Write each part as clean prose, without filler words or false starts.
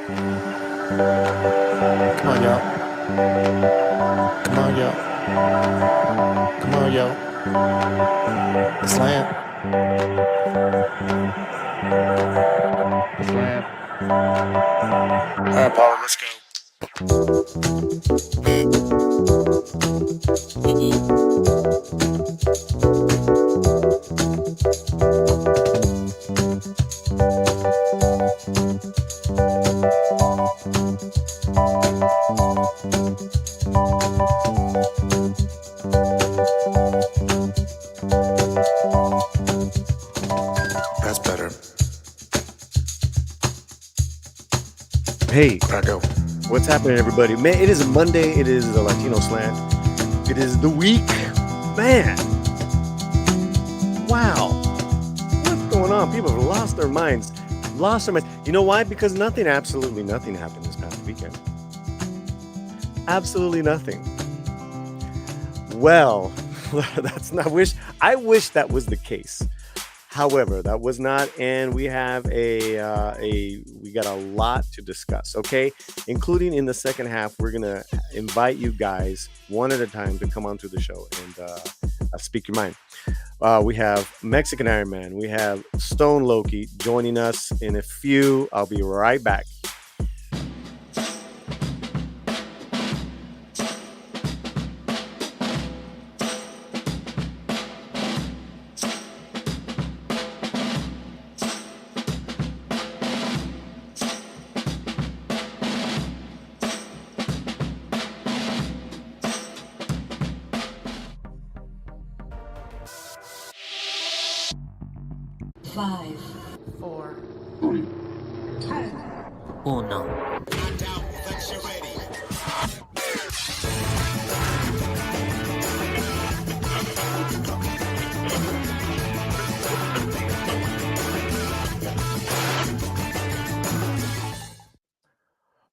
Come on, y'all. Come on, y'all. Come on, y'all. The slant. The slant. All right, Paul, let's go. That's better. Hey, I go. what's happening, everybody? Man, it is a Monday. It is the Latino Slant. It is the week. Man. Wow. What's going on? People have lost their minds. You know why? Because absolutely nothing happened this past weekend. Absolutely nothing. Well, I wish that was the case. However, that was not, and we have we got a lot to discuss, okay? Including in the second half, we're gonna invite you guys one at a time to come onto the show and speak your mind. We have Mexican Iron Man, we have Stone Loki joining us in a few. I'll be right back. Five, 4, 3, 2, 1.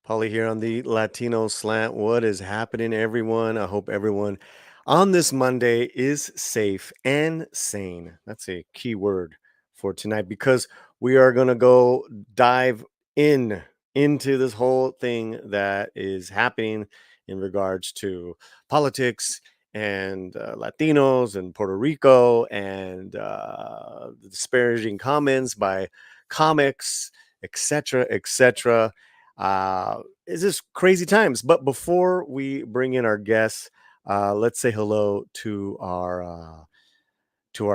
Paulie here on the Latino Slant. What is happening, everyone? I hope everyone on this Monday is safe and sane. That's a key word for tonight because we are going to go dive into this whole thing that is happening in regards to politics and Latinos and Puerto Rico and disparaging comments by comics, etc., etc. It's just crazy times. But before we bring in our guests, let's say hello to our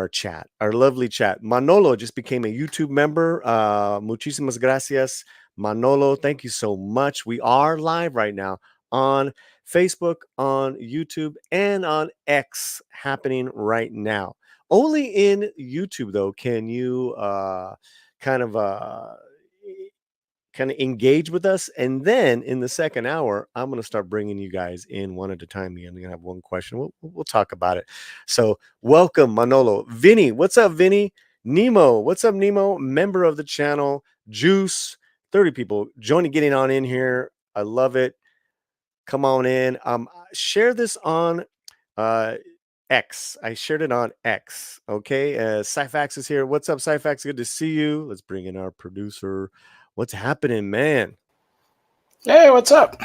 chat, our lovely chat. Manolo just became a YouTube member. Muchísimas gracias, Manolo. Thank you so much. We are live right now on Facebook, on YouTube, and on X, happening right now. Only in YouTube, though, can you kind of engage with us. And then in the second hour, I'm going to start bringing you guys in one at a time. You're going to have one question. We'll talk about it. So welcome, Manolo. Vinny, what's up, Vinny? Nemo, what's up, Nemo? Member of the channel. Juice, 30 people getting on in here. I love it. Come on in. Share this on X. I shared it on X. Okay. Cyfax is here. What's up, Cyfax? Good to see you. Let's bring in our producer. What's happening, man? Hey, what's up?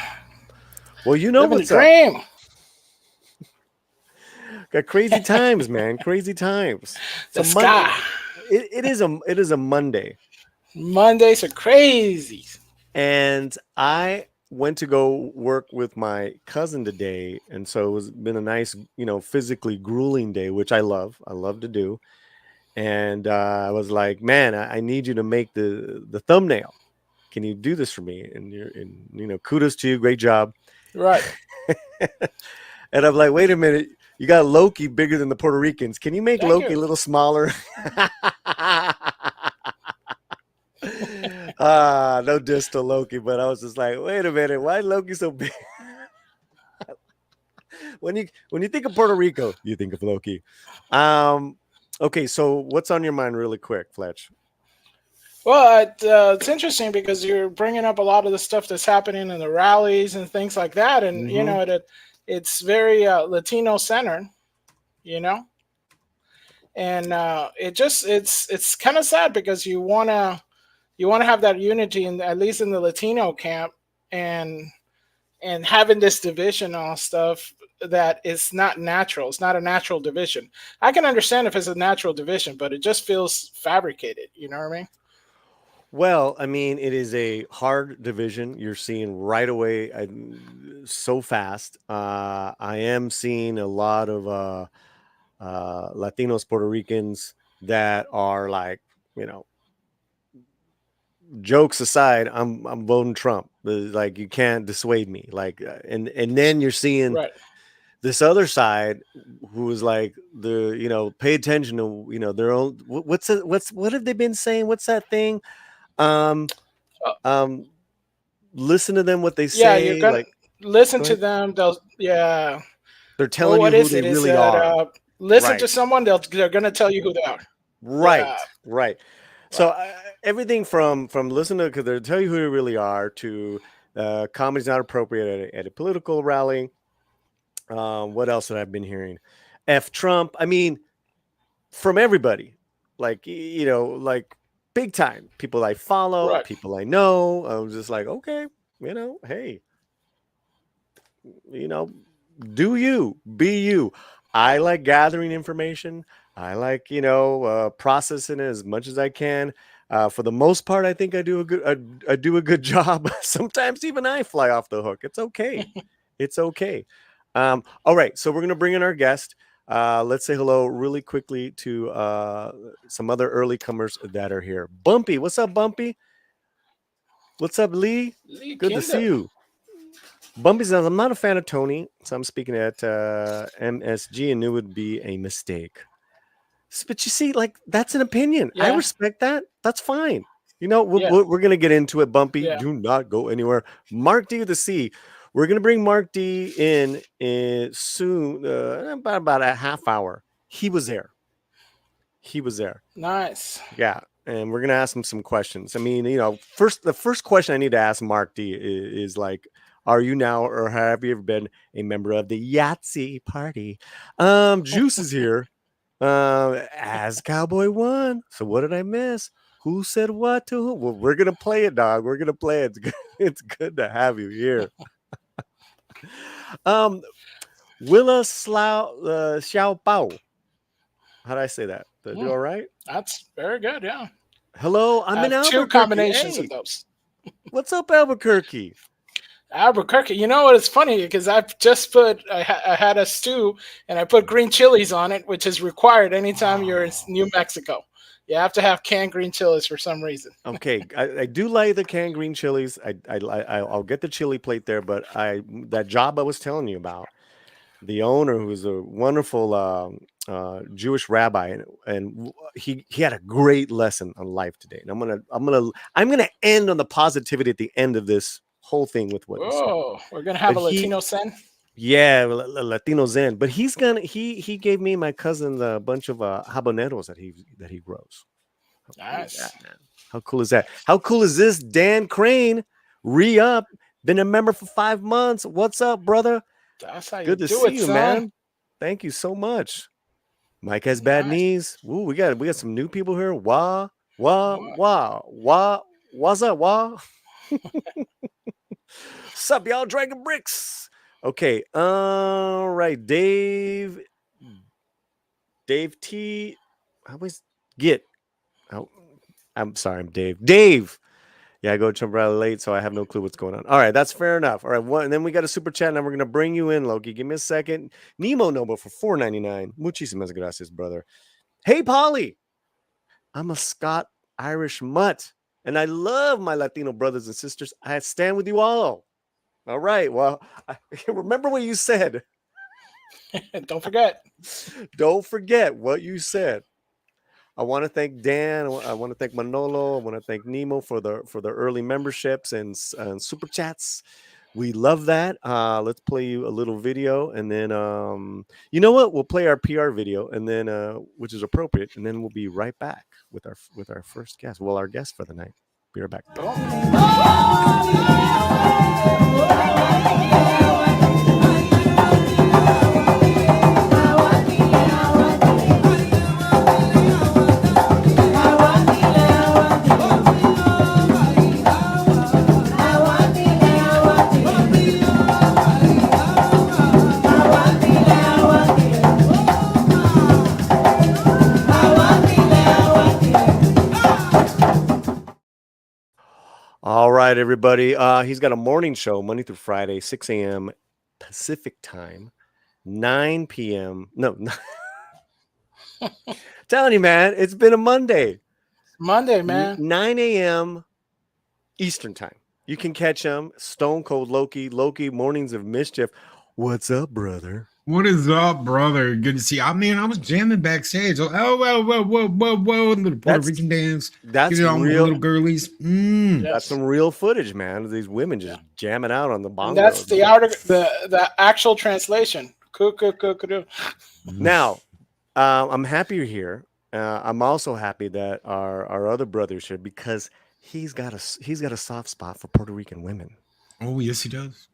Well, you know Living what's the dream. up. Got crazy times, man. Crazy times. It's Monday. It is a Monday. Mondays are crazy. And I went to go work with my cousin today, and so it's been a nice, physically grueling day, which I love. I love to do. And I was like, man, I need you to make the thumbnail. Can you do this for me? And kudos to you. Great job. Right. And I'm like, wait a minute. You got Loki bigger than the Puerto Ricans. Can you make Loki a little smaller? No diss to Loki, but I was just like, wait a minute. Why is Loki so big? When you think of Puerto Rico, you think of Loki. Okay, so what's on your mind really quick, Fletch? Well, it's interesting because you're bringing up a lot of the stuff that's happening in the rallies and things like that. And, it's very Latino centered, and it's kind of sad because you want to you want to have that unity, in at least in the Latino camp, and having this division on stuff that is not natural. It's not a natural division. I can understand if it's a natural division, but it just feels fabricated. You know what I mean? Well, I mean, it is a hard division. You're seeing right away, so fast. I am seeing a lot of Latinos, Puerto Ricans that are like, you know, jokes aside, I'm voting Trump. Like, you can't dissuade me. Like, and then you're seeing Right. this other side who is like, pay attention to, their own. What have they been saying? What's that thing? Listen to them, what they Yeah, you're say. gonna Like, listen go to ahead. them. They're They're telling you what who is they it? Is really that are. listen Right. to someone? They're gonna tell you who they are. Right. Yeah. Right. So everything from listen to, because they tell you who they really are, to comedy's not appropriate at a political rally. What else have I been hearing? F Trump. I mean, from everybody, like, like big time people I follow, Right. people I know. I was just like, okay, hey, do you, be you. I like gathering information. I like, processing it as much as I can. For the most part, I think I do a good job. Sometimes even I fly off the hook. It's okay. It's okay. All right, so we're gonna bring in our guest. Let's say hello really quickly to some other early comers that are here. Bumpy, what's up, Bumpy? What's up, Lee? Good to see you. Bumpy says, I'm not a fan of Tony, so I'm speaking at MSG and it would be a mistake. But you see, like, that's an opinion. Yeah. I respect that. That's fine. We're going to get into it, Bumpy. Yeah. Do not go anywhere. Mark D with the C. We're going to bring Mark D in soon, about a half hour. He was there. Nice. Yeah. And we're going to ask him some questions. I mean, the first question I need to ask Mark D is like, are you now, or have you ever been a member of the Yahtzee party? Juice is here as Cowboy One. So what did I miss? Who said what to who? Well, we're going to play it, dog. We're going to play it. It's good to have you here. Willa Xiao Pao. How did I say that? Did I do all right? That's very good, yeah. Hello, I'm in Albuquerque. Two combinations of those. What's up, Albuquerque? Albuquerque. You know what? It's funny because I've just I had a stew and I put green chilies on it, which is required anytime you're in New Mexico. You have to have canned green chilies for some reason. Okay, I do like the canned green chilies. I'll get the chili plate there, but that job I was telling you about, the owner, who's a wonderful Jewish rabbi, and he had a great lesson on life today. And I'm gonna end on the positivity at the end of this whole thing with what he said. Oh, we're gonna have a Latino Zen. Yeah, Latino Zen. But he gave me and my cousin a bunch of habaneros that he grows. Nice. How cool is that? How cool is this? Dan Crane, re-up, been a member for 5 months. What's up, brother? That's how Good to see you, man. Thank you so much. Mike has bad knees. Ooh, we got some new people here. What's up, Sup, y'all, Dragon Bricks. Okay, all right, Dave T. I always get. Oh, I'm sorry, I'm Dave. Yeah, I go jump rather late, so I have no clue what's going on. All right, that's fair enough. All right, and then we got a super chat, and we're gonna bring you in, Loki. Give me a second. Nemo Noble for $4.99. Muchísimas gracias, brother. Hey, Polly. I'm a Scott Irish mutt, and I love my Latino brothers and sisters. I stand with you all. All right. Well, remember what you said. Don't forget. Don't forget what you said. I want to thank Dan. I want to thank Manolo. I want to thank Nemo for the early memberships and super chats. We love that. Let's play you a little video, and then you know what? We'll play our PR video, and then which is appropriate, and then we'll be right back with our first guest. Well, our guest for the night. Be right back. All right, everybody. He's got a morning show Monday through Friday, 6 a.m. Pacific time, 9 p.m. No, telling you, man, it's been a Monday. Monday, man. 9 a.m. Eastern time. You can catch him, Stone Cold Loki, Mornings of Mischief. What's up, brother? What is up, brother? Good to see you. I mean, I was jamming backstage. Oh, whoa, little Puerto Rican dance. That's Get it on with the real. little girlies. That's some real footage, man. These women just jamming out on the bongos. And that's the actual translation. Now, I'm happy you're here. I'm also happy that our other brother's here because he's got a soft spot for Puerto Rican women. Oh, yes, he does.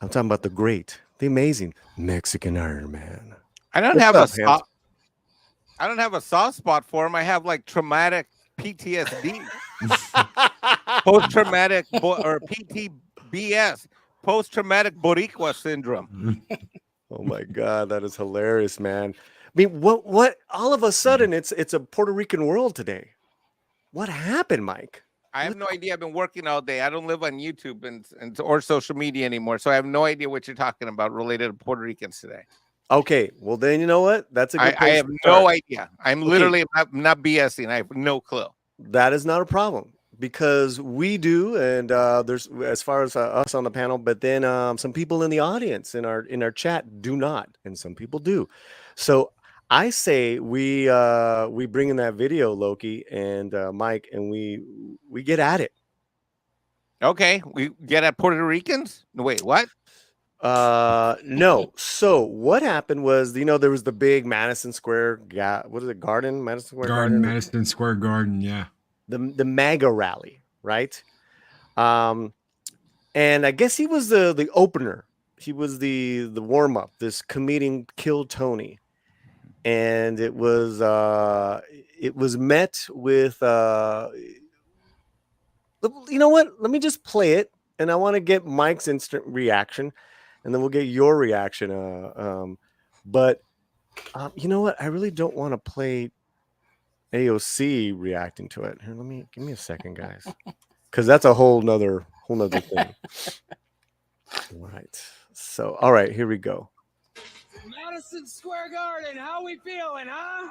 I'm talking about the great, the amazing Mexican Iron Man. I don't have a soft spot for him. I have like traumatic PTSD, post-traumatic or PTBS, post-traumatic Boricua syndrome. Oh my God, that is hilarious, man. I mean, what? All of a sudden, it's a Puerto Rican world today. What happened, Mike? I have no idea. I've been working all day. I don't live on YouTube and or social media anymore, so I have no idea what you're talking about related to Puerto Ricans today. Okay, well then you know what? That's a good. I have no idea. I'm literally not BSing. I have no clue. That is not a problem because we do, and there's as far as us on the panel, but then some people in the audience in our chat do not, and some people do. So I say we bring in that video, Loki and Mike, and we get at it. Okay, we get at Puerto Ricans. No, wait, what? No. So what happened was, there was the big Madison Square what is it, Garden? Madison Square Garden? Madison Square Garden, yeah. The MAGA rally, right? And I guess he was the opener. He was the warm-up. This comedian killed Tony. And it was met with you know what? Let me just play it, and I want to get Mike's instant reaction, and then we'll get your reaction. But you know what? I really don't want to play AOC reacting to it. Here, give me a second, guys, because that's a whole nother thing. All right. So, all right, here we go. Madison Square Garden, how we feeling, huh?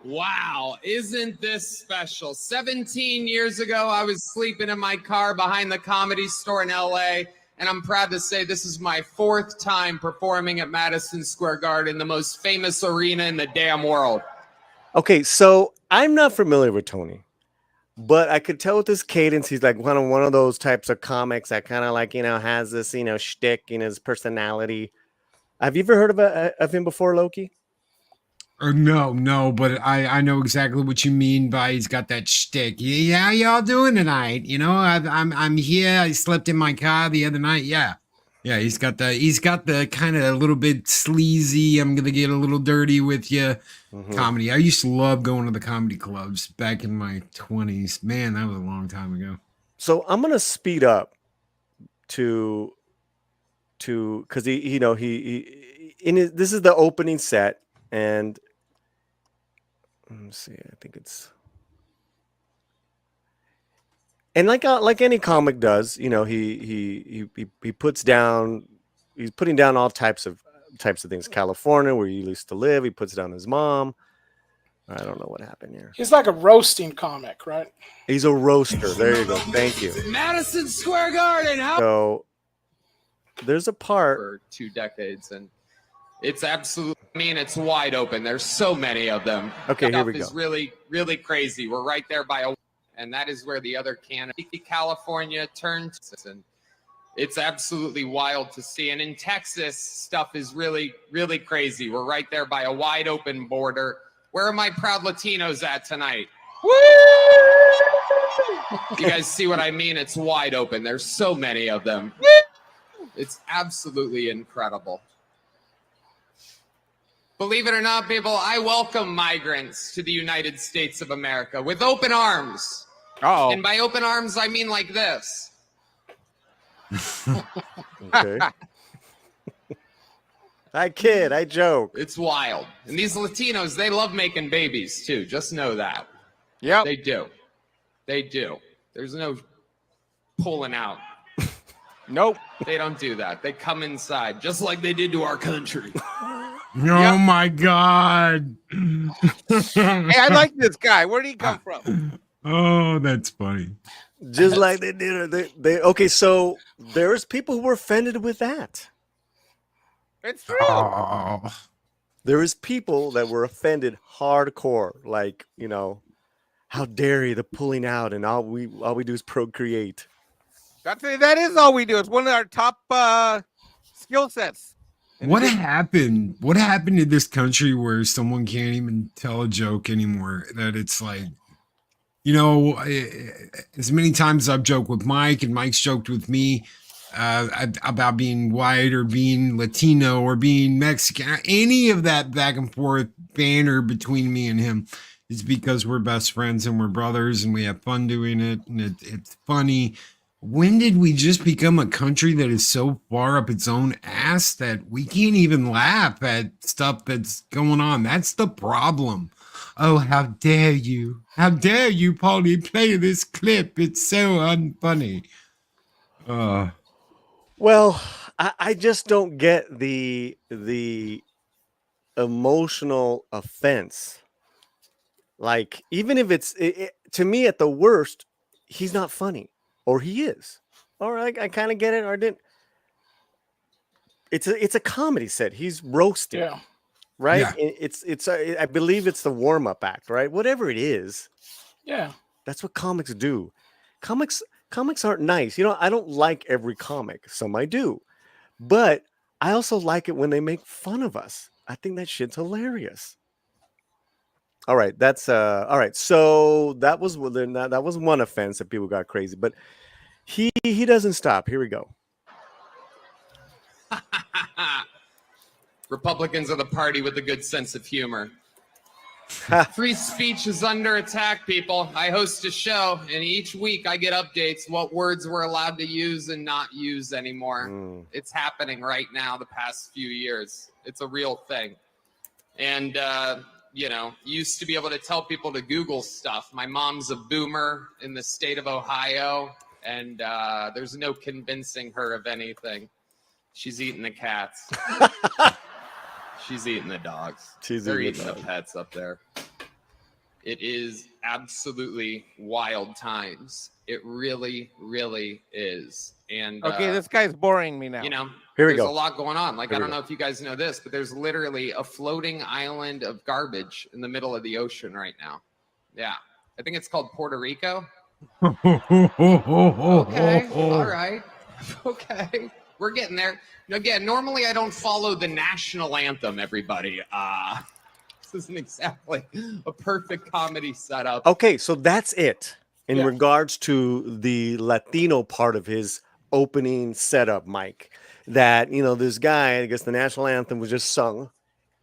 Wow, isn't this special? 17 years ago, I was sleeping in my car behind the Comedy Store in LA, and I'm proud to say this is my 4th time performing at Madison Square Garden, the most famous arena in the damn world. Okay, so I'm not familiar with Tony, but I could tell with his cadence, he's like one of those types of comics that kind of like, has this, shtick in his personality. Have you ever heard of him before, Loki? No, but I know exactly what you mean by he's got that shtick. Yeah, how y'all doing tonight? I'm here. I slept in my car the other night. Yeah, he's got the kind of a little bit sleazy, I'm gonna get a little dirty with you comedy. I used to love going to the comedy clubs back in my 20s. Man, that was a long time ago. So I'm gonna speed up to because this is the opening set, and let me see. I think it's, and like any comic does, he puts down, he's putting down all types of things. California, where he used to live, he puts down his mom. I don't know what happened here. He's like a roasting comic, right? He's a roaster. There you go. Thank you. Madison Square Garden, how? So there's a part For 2 decades, and it's absolutely, it's wide open. There's so many of them. Okay, here we Stuff go. is really, really crazy. We're right there by and that is where the other California turns, and it's absolutely wild to see. And in Texas, stuff is really, really crazy. We're right there by a wide open border. Where are my proud Latinos at tonight? Woo! You guys see what I mean? It's wide open. There's so many of them. It's absolutely incredible. Believe it or not, people, I welcome migrants to the United States of America with open arms. Uh-oh. And by open arms, I mean like this. Okay. I kid, I joke. It's wild. And these Latinos, they love making babies too. Just know that. Yeah. They do. They do. There's no pulling out. Nope. They don't do that. They come inside, just like they did to our country. Oh my God. Hey, I like this guy. Where did he come from? Oh, that's funny. Just like they did. They okay. So there's people who were offended with that. It's true. Oh. There is people that were offended hardcore. Like, how dare you, the pulling out, and all we do is procreate. That is all we do. It's one of our top skill sets. What happened? What happened in this country where someone can't even tell a joke anymore? That it's like, as many times I've joked with Mike and Mike's joked with me about being white or being Latino or being Mexican, any of that back and forth banter between me and him is because we're best friends and we're brothers and we have fun doing it and it's funny. When did we just become a country that is so far up its own ass that we can't even laugh at stuff that's going on? That's the problem. Oh, how dare you? How dare you, Paulie, play this clip? It's so unfunny. Well, I just don't get the emotional offense. Like, even if it's to me, at the worst, he's not funny, or he is. All right, I kind of get it, or I didn't. It's a comedy set. He's roasting, right? Yeah. It's I believe it's the warm up act, right? Whatever it is, that's what comics do. Comics aren't nice. I don't like every comic. Some I do, but I also like it when they make fun of us. I think that shit's hilarious. All right, that's all right. So that was one offense that people got crazy, but he doesn't stop. Here we go. Republicans are the party with a good sense of humor. Free speech is under attack, people. I host a show, and each week I get updates what words we're allowed to use and not use anymore. It's happening right now the past few years. It's a real thing. And, used to be able to tell people to Google stuff. My mom's a boomer in the state of Ohio, and there's no convincing her of anything. She's eating the cats. She's eating the dogs. They're eating the pets up there. It is absolutely wild times. It really, really is. And okay, this guy's boring me now. Here we there's go. a lot going on. Like, I don't know if you guys know this, but there's literally a floating island of garbage in the middle of the ocean right now. Yeah. I think it's called Puerto Rico. Okay. All right. Okay. We're getting there. Again, normally I don't follow the national anthem, everybody. This isn't exactly a perfect comedy setup. Okay, so that's it in regards to the Latino part of his opening setup, Mike. That, this guy, I guess the national anthem was just sung.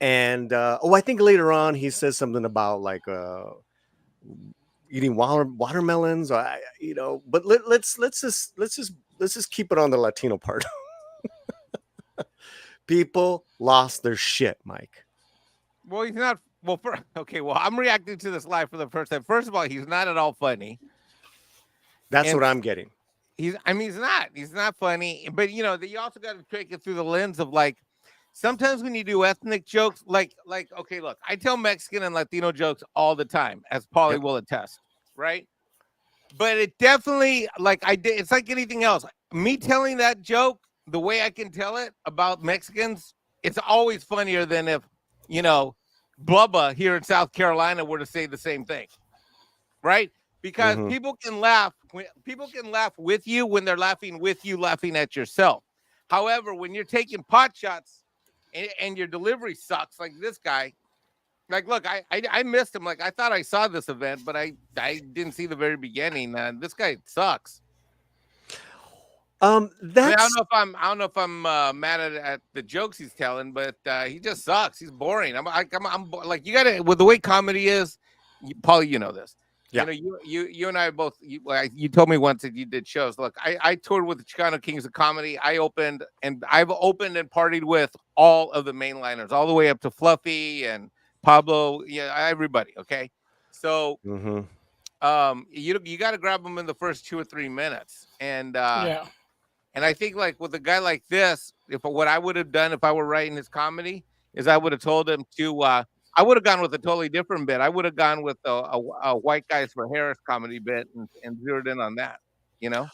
And, I think later on he says something about like eating watermelons, or, but let's just keep it on the Latino part. People lost their shit, Mike. Well, he's not. Well, I'm reacting to this live for the first time. First of all, he's not at all funny. That's what I'm getting. He's not. He's not funny. But you also got to take it through the lens of like, sometimes when you do ethnic jokes, like, okay, look, I tell Mexican and Latino jokes all the time, as Paulie will attest, right? But it definitely, it's like anything else. Me telling that joke the way I can tell it about Mexicans, it's always funnier than if, Blubba here in South Carolina were to say the same thing, right? Because people can laugh with you when they're laughing with you, laughing at yourself. However, when you're taking pot shots and your delivery sucks, like this guy, like, look, I missed him. Like, I thought I saw this event, but I didn't see the very beginning. This guy sucks. I don't know if I'm mad at the jokes he's telling, but he just sucks. He's boring. I'm like, you gotta, with the way comedy is, Paul, you know this. Yeah. You and I both. You told me once that you did shows. Look, I toured with the Chicano Kings of Comedy. I've opened and partied with all of the mainliners, all the way up to Fluffy and Pablo. Yeah, everybody. Okay, so you got to grab them in the first 2 or 3 minutes, and Yeah. and I think like with a guy like this, if what I would have done if I were writing his comedy is I would have told him to. I would have gone with a totally different bit. I would have gone with a white guys for Harris comedy bit and zeroed in on that. You know.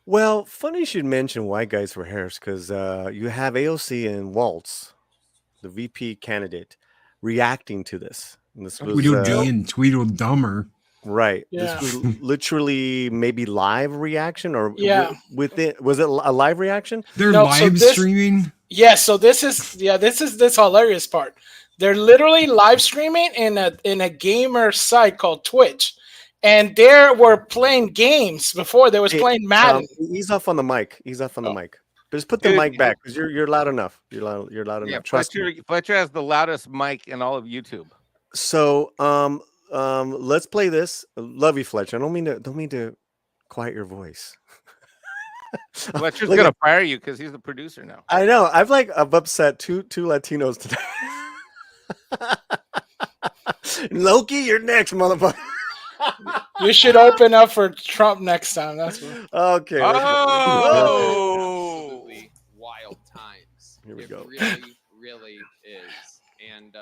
Well, funny you should mention white guys for Harris because you have AOC and Waltz, the VP candidate, reacting to this. And this was Tweedledee and Tweedledummer. right. Yeah. This was literally maybe live reaction or Yeah. within. Was it a live reaction? They're No, so live this- streaming. Yeah, so this is this hilarious part. They're literally live streaming in a gamer site called Twitch, and they were playing games before. They was Hey, playing Madden. Ease off on the mic. Ease off on the Oh. mic. Just put the Dude, mic back because you're loud enough. You're loud Yeah, enough. Trust me. Fletcher has the loudest mic in all of YouTube. So let's play this. Love you, Fletcher. I don't mean to quiet your voice. Fletcher's Look gonna at- fire you because he's the producer now. I know. I've upset two Latinos today. Loki, you're next, motherfucker. You should open up for Trump next time. That's what. Okay. Oh! Absolutely wild times. Here we it go. really, really is. And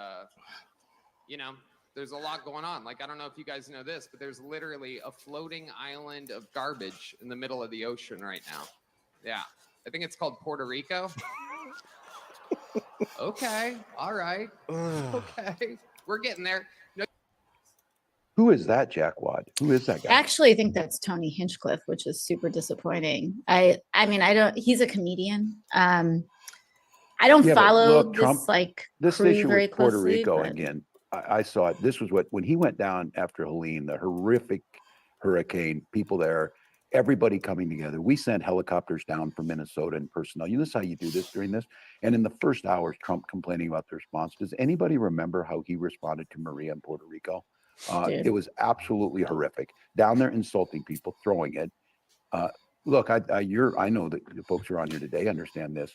you know, there's a lot going on. Like, I don't know if you guys know this, but there's literally a floating island of garbage in the middle of the ocean right now. Yeah. I think it's called Puerto Rico. Okay. All right. Okay. We're getting there. No, Who is that jackwad? Who is that guy? Actually, I think that's Tony Hinchcliffe, which is super disappointing. I mean, I don't. He's a comedian. I don't Yeah, but follow look, this Trump, like This crew issue very with Puerto closely, Rico but- again. I saw it. This was when he went down after Helene, the horrific hurricane. People there, everybody coming together. We sent helicopters down from Minnesota and personnel. You know how you do this during this. And in the first hours, Trump complaining about the response. Does anybody remember how he responded to Maria in Puerto Rico? Dude. It was absolutely horrific. Down there insulting people, throwing it. Look, I know that the folks who are on here today understand this.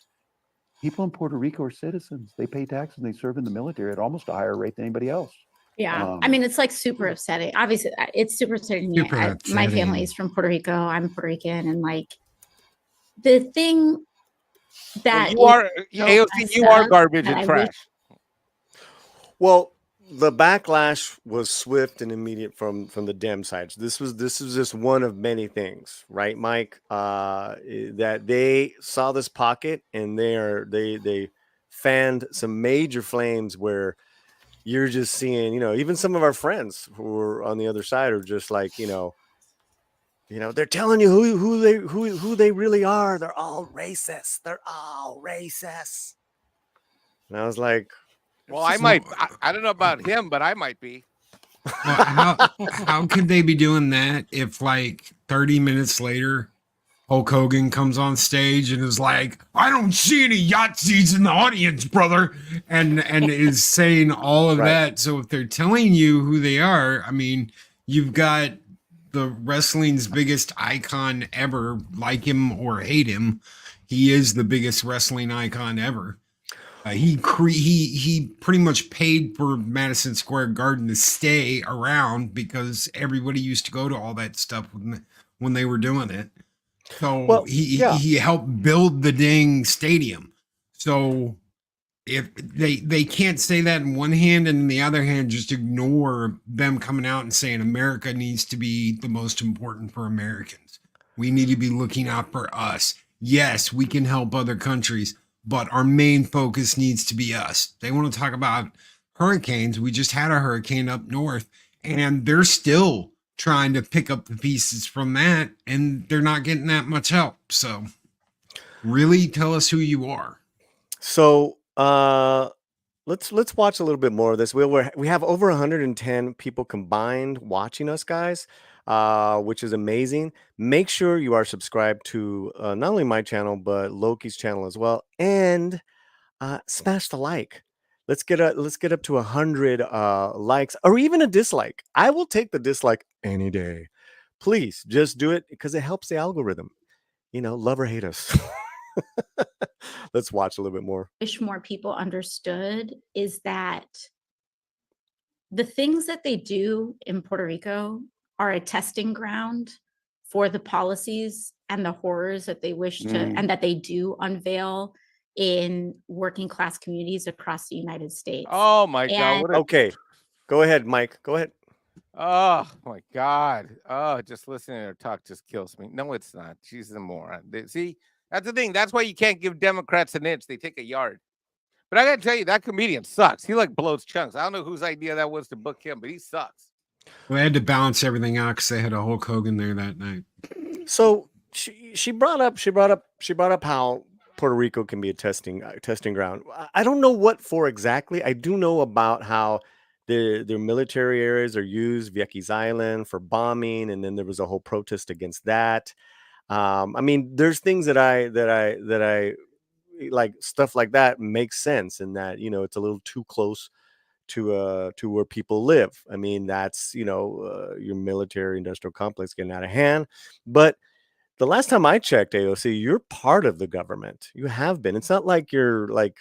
People in Puerto Rico are citizens. They pay taxes and they serve in the military at almost a higher rate than anybody else. Yeah, I mean, it's like super upsetting. Obviously, it's super upsetting to me. Super My upsetting. family is from Puerto Rico. I'm Puerto Rican, and like the thing that you are so AOC. messed You are up garbage that and I trash. wish- Well, the backlash was swift and immediate from the Dem sides. This was just one of many things, right, Mike? That they saw this pocket and they fanned some major flames where you're just seeing, even some of our friends who are on the other side are just like, they're telling you who they really are. They're all racist. They're all racist. And I was like, Well, I might. I don't know about him, but I might be. Well, how could they be doing that if like 30 minutes later Hulk Hogan comes on stage and is like, I don't see any Yahtzees in the audience, brother, and is saying all of Right. that. So if they're telling you who they are, I mean, you've got the wrestling's biggest icon ever, like him or hate him. He is the biggest wrestling icon ever. He pretty much paid for Madison Square Garden to stay around because everybody used to go to all that stuff when they were doing it. So Well, he yeah. helped build the dang stadium. So if they can't say that in one hand and in the other hand just ignore them coming out and saying America needs to be the most important for Americans. We need to be looking out for us. Yes, we can help other countries, but our main focus needs to be us. They want to talk about hurricanes. We just had a hurricane up north, and they're still trying to pick up the pieces from that, and they're not getting that much help. So really tell us who you are. So let's watch a little bit more of this. We have over 110 people combined watching us, guys, which is amazing. Make sure you are subscribed to not only my channel but Loki's channel as well, and smash the like. Let's get up to 100 likes or even a dislike. I will take the dislike any day. Please just do it because it helps the algorithm. Love or hate us. Let's watch a little bit more. wish more people understood is that the things that they do in Puerto Rico are a testing ground for the policies and the horrors that they wish to and that they do unveil in working class communities across the United States. Oh my God! What a, Okay, go ahead, Mike. Go ahead. oh my God! Oh, just listening to her talk just kills me. No, it's not. She's a moron. See, that's the thing. That's why you can't give Democrats an inch; they take a yard. But I gotta tell you, that comedian sucks. He like blows chunks. I don't know whose idea that was to book him, but he sucks. Well, they had to balance everything out because they had a Hulk Hogan there that night. So she brought up how Puerto Rico can be a testing ground. I don't know what for exactly. I do know about how their military areas are used, Vieques Island, for bombing, and then there was a whole protest against that. I mean, there's things that I like, stuff like that makes sense, in that, you know, it's a little too close to where people live. I mean, that's, you know, your military industrial complex getting out of hand. But the last time I checked, AOC, you're part of the government. You have been. It's not like you're like,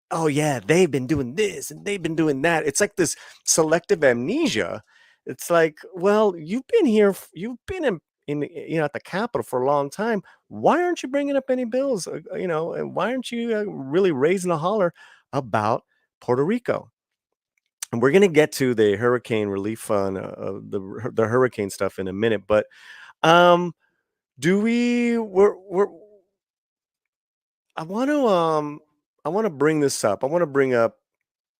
oh yeah, they've been doing this and they've been doing that. It's like this selective amnesia. It's like, well, you've been here, you've been in you know, at the Capitol for a long time. Why aren't you bringing up any bills? You know, and why aren't you really raising a holler about Puerto Rico? And we're gonna get to the hurricane relief fund, the hurricane stuff in a minute, but do we're I want to bring this up. I want to bring up.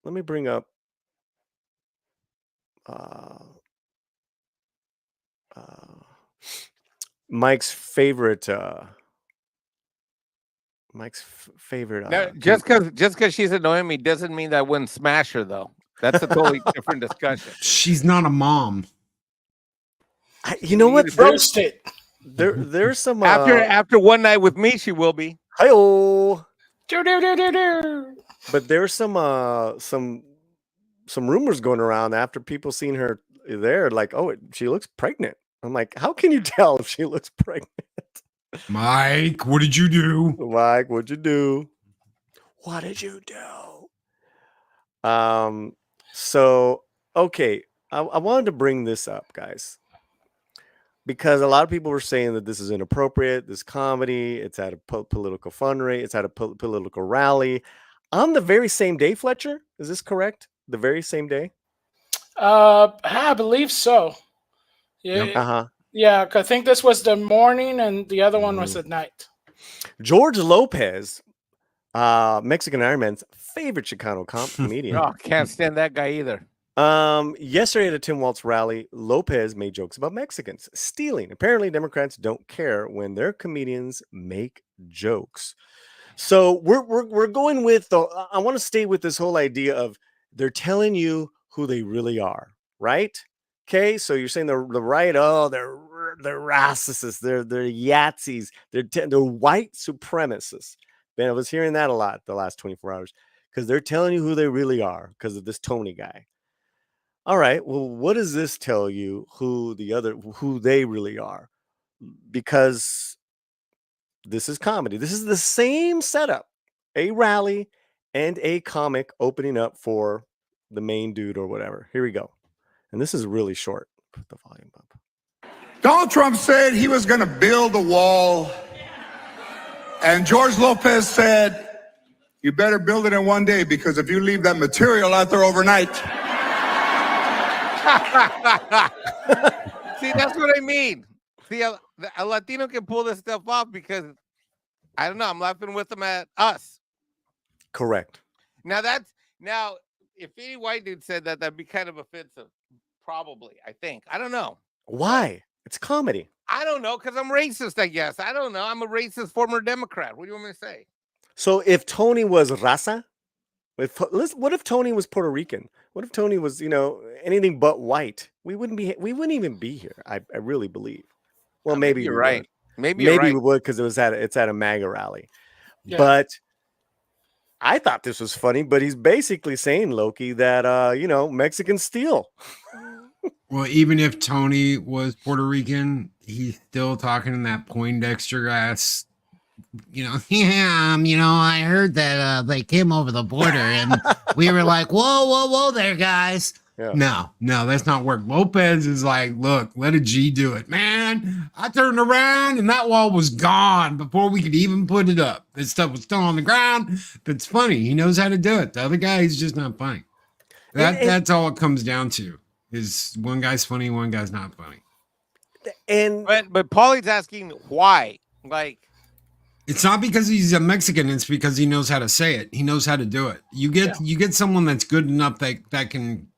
Let me bring up. Mike's favorite. Now, just because she's annoying me doesn't mean that I wouldn't smash her, though. That's a totally different discussion. She's not a mom. You know what? Roast it. There's some after one night with me, she will be. Hi-oh. Do. But there's some rumors going around after people seen her there, like, oh, she looks pregnant. I'm like, how can you tell if she looks pregnant? Mike, what did you do? Mike, what'd you do? What did you do? So okay, I wanted to bring this up, guys, because a lot of people were saying that this is inappropriate, this comedy, it's at a political fundraiser, it's at a political rally. On the very same day, Fletcher, is this correct? The very same day? I believe so. Yeah. Yeah, I think this was the morning and the other one was at night. George Lopez, Mexican Iron Man's favorite Chicano comedian. Oh, can't stand that guy either. Yesterday at a Tim Waltz rally, Lopez made jokes about Mexicans stealing. Apparently, Democrats don't care when their comedians make jokes. So we're going with I want to stay with this whole idea of they're telling you who they really are, right? Okay, so you're saying the right, oh, they're racists, they're Yahtzees, they're white supremacists. Man, I was hearing that a lot the last 24 hours, because they're telling you who they really are because of this Tony guy. All right, well, what does this tell you who they really are? Because this is comedy. This is the same setup, a rally and a comic opening up for the main dude or whatever. Here we go. And this is really short. Put the volume up. Donald Trump said he was going to build a wall. And George Lopez said, you better build it in one day, because if you leave that material out there overnight. See, that's what I mean. See, a Latino can pull this stuff off because, I don't know, I'm laughing with them at us. Correct. Now, if any white dude said that, that'd be kind of offensive. Probably, I think. I don't know. Why? It's comedy. I don't know, because I'm racist, I guess. I don't know. I'm a racist former Democrat. What do you want me to say? So if Tony was raza, what if Tony was Puerto Rican? What if Tony was, anything but white? We wouldn't even be here. I really believe. Well, maybe you're right. Maybe we would, because it's at a MAGA rally. Yeah. But I thought this was funny, but he's basically saying, Loki, that Mexicans steal. Well, even if Tony was Puerto Rican, he's still talking in that Poindexter ass, I heard that they came over the border and we were like, whoa there, guys. Yeah. No, that's not work. Lopez is like, look, let a G do it. Man, I turned around and that wall was gone before we could even put it up. This stuff was still on the ground. That's funny. He knows how to do it. The other guy, he's just not funny. That's all it comes down to. Is one guy's funny, one guy's not funny. And but Paulie's asking why. Like, it's not because he's a Mexican, it's because he knows how to say it. He knows how to do it. You get someone that's good enough that can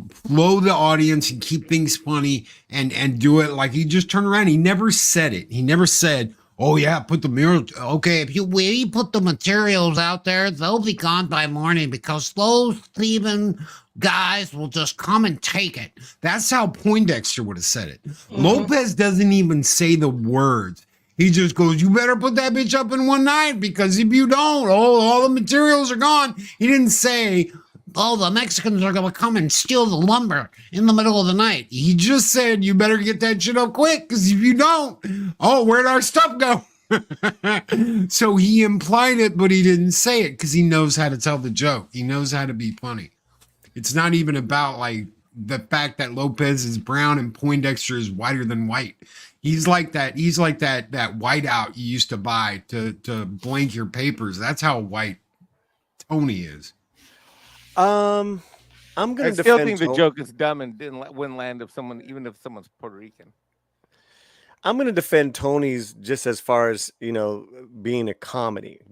flow the audience and keep things funny and do it. Like, he just turned around. He never said it. He never said, oh yeah, put the mirror. Okay, if we put the materials out there, they'll be gone by morning because those thieving guys will just come and take it. That's how Poindexter would have said it. Lopez doesn't even say the words. He just goes, you better put that bitch up in one night because if you don't, all the materials are gone. He didn't say, oh, the Mexicans are going to come and steal the lumber in the middle of the night. He just said, you better get that shit up quick because if you don't, where'd our stuff go? So he implied it, but he didn't say it because he knows how to tell the joke. He knows how to be funny. It's not even about like the fact that Lopez is brown and Poindexter is whiter than white. He's like that whiteout you used to buy to blank your papers. That's how white Tony is. I'm gonna. I still think the joke is dumb and wouldn't land if someone's Puerto Rican. I'm gonna defend Tony's just as far as being a comic,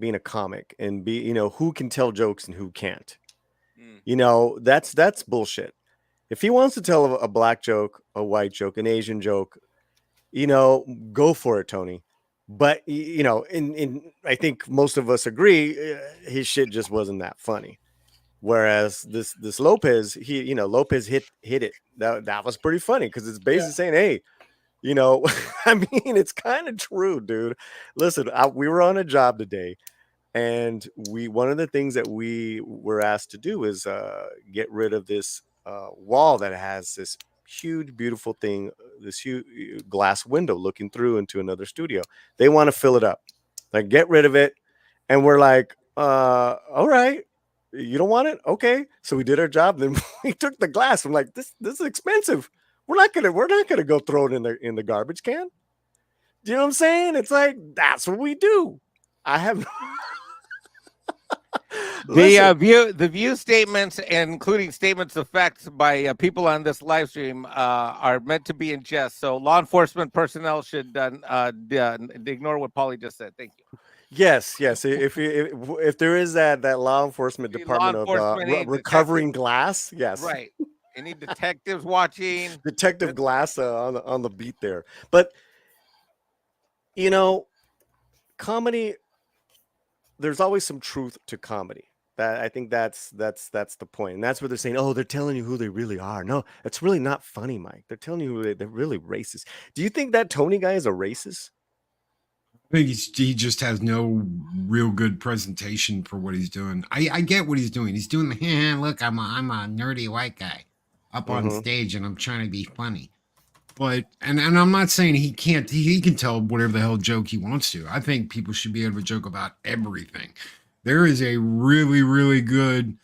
and who can tell jokes and who can't. That's bullshit. If he wants to tell a black joke, a white joke, an Asian joke, go for it, Tony. But I think most of us agree his shit just wasn't that funny. Whereas this Lopez, Lopez hit it. That was pretty funny because it's basically saying, hey, I mean, it's kind of true, dude. Listen, we were on a job today, and one of the things that we were asked to do is get rid of this wall that has this huge, beautiful thing, this huge glass window looking through into another studio. They want to fill it up, like get rid of it, and we're like, all right. You don't want it? Okay. So we did our job. Then we took the glass. I'm like, this is expensive. We're not gonna go throw it in the garbage can. Do you know what I'm saying? It's like that's what we do. I have the view statements, including statements of facts by people on this live stream, are meant to be in jest. So law enforcement personnel should ignore what Paulie just said. Thank you. Yes. If there is that law enforcement department of recovering glass, yes, right. Any detectives watching? Detective Glass on the beat there, but comedy. There's always some truth to comedy. I think that's the point, and that's what they're saying. Oh, they're telling you who they really are. No, it's really not funny, Mike. They're telling you they're really racist. Do you think that Tony guy is a racist? I think he just has no real good presentation for what he's doing. I get what he's doing. He's doing the look, I'm a nerdy white guy up on stage and I'm trying to be funny. But and I'm not saying he can't. He can tell whatever the hell joke he wants to. I think people should be able to joke about everything. There is a really, really good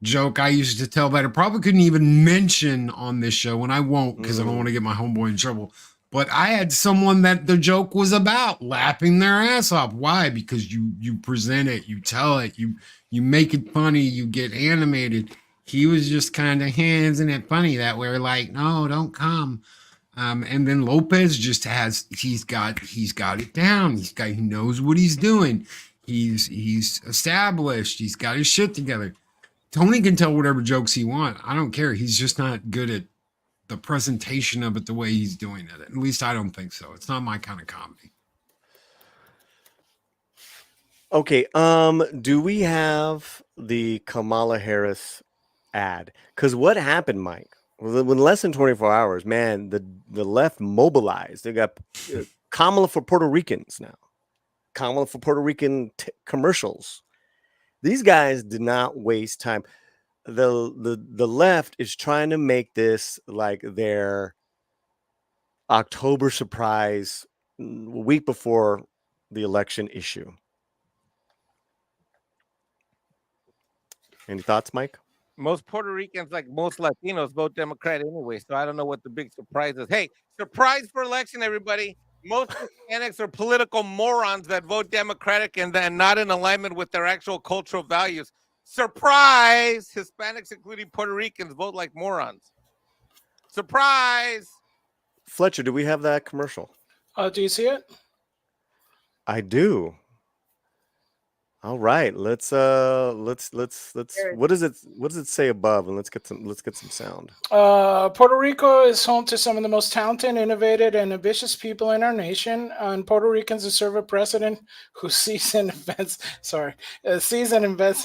joke I used to tell that I probably couldn't even mention on this show, and I won't because I don't want to get my homeboy in trouble. But I had someone that the joke was about laughing their ass off. Why? Because you present it, you tell it, you make it funny, you get animated. He was just kind of, isn't it funny that we're like, no, don't come. And then Lopez just he's got it down. He knows what he's doing. He's established. He's got his shit together. Tony can tell whatever jokes he wants. I don't care. He's just not good at the presentation of it the way he's doing it. At least I don't think so. It's not my kind of comedy. Okay. Do we have the Kamala Harris ad? Because what happened, Mike? When less than 24 hours, man, the left mobilized. They got Kamala for Puerto Ricans now. Kamala for Puerto Rican commercials. These guys did not waste time. The left is trying to make this like their October surprise week before the election issue. Any thoughts, Mike? most Puerto Ricans, like most Latinos, vote Democrat anyway. So I don't know what the big surprise is. Hey, surprise for election, everybody. Most Hispanics are political morons that vote Democratic and then not in alignment with their actual cultural values. Surprise! Hispanics, including Puerto Ricans, vote like morons. Surprise! Fletcher, do we have that commercial? Do you see it? I do. All right, let's what does it say above, and let's get some sound. Puerto Rico is home to some of the most talented, innovative, and ambitious people in our nation. And Puerto Ricans deserve a president who sees and invests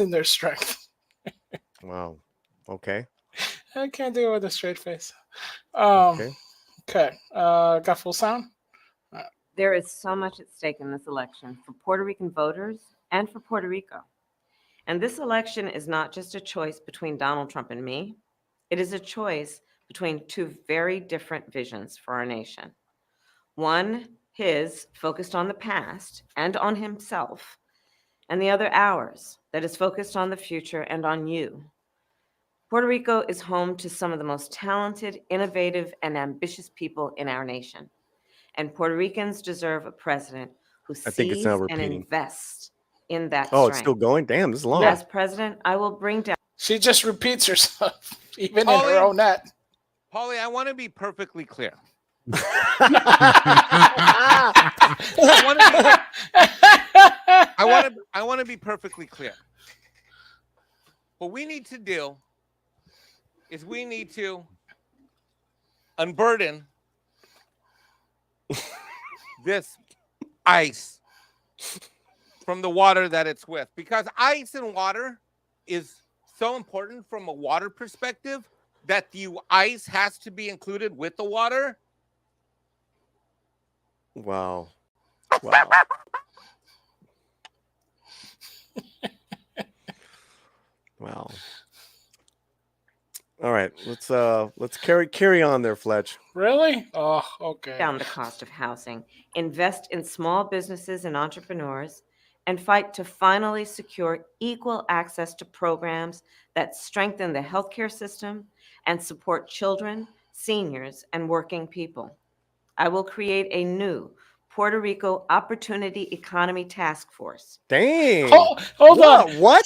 in their strength. Wow. Okay. I can't do it with a straight face. Okay. Okay. Got full sound? There is so much at stake in this election for Puerto Rican voters and for Puerto Rico. And this election is not just a choice between Donald Trump and me. It is a choice between two very different visions for our nation. One, his, focused on the past and on himself, and the other, ours, that is focused on the future and on you. Puerto Rico is home to some of the most talented, innovative, and ambitious people in our nation. And Puerto Ricans deserve a president who sees and invests in that strength. Oh, it's still going? Damn, this is long. As president, I will bring down... She just repeats herself, even in her own net. Paulie, I want to be perfectly clear. I want to be perfectly clear. What we need to do is we need to unburden this ice from the water that it's with, because ice and water is so important from a water perspective that the ice has to be included with the water. Wow. Wow. All right, let's carry on there, Fletch. Really? Oh, okay. Down the cost of housing, invest in small businesses and entrepreneurs, and fight to finally secure equal access to programs that strengthen the healthcare system and support children, seniors, and working people. I will create a new Puerto Rico Opportunity Economy Task Force. Dang. Hold on. What?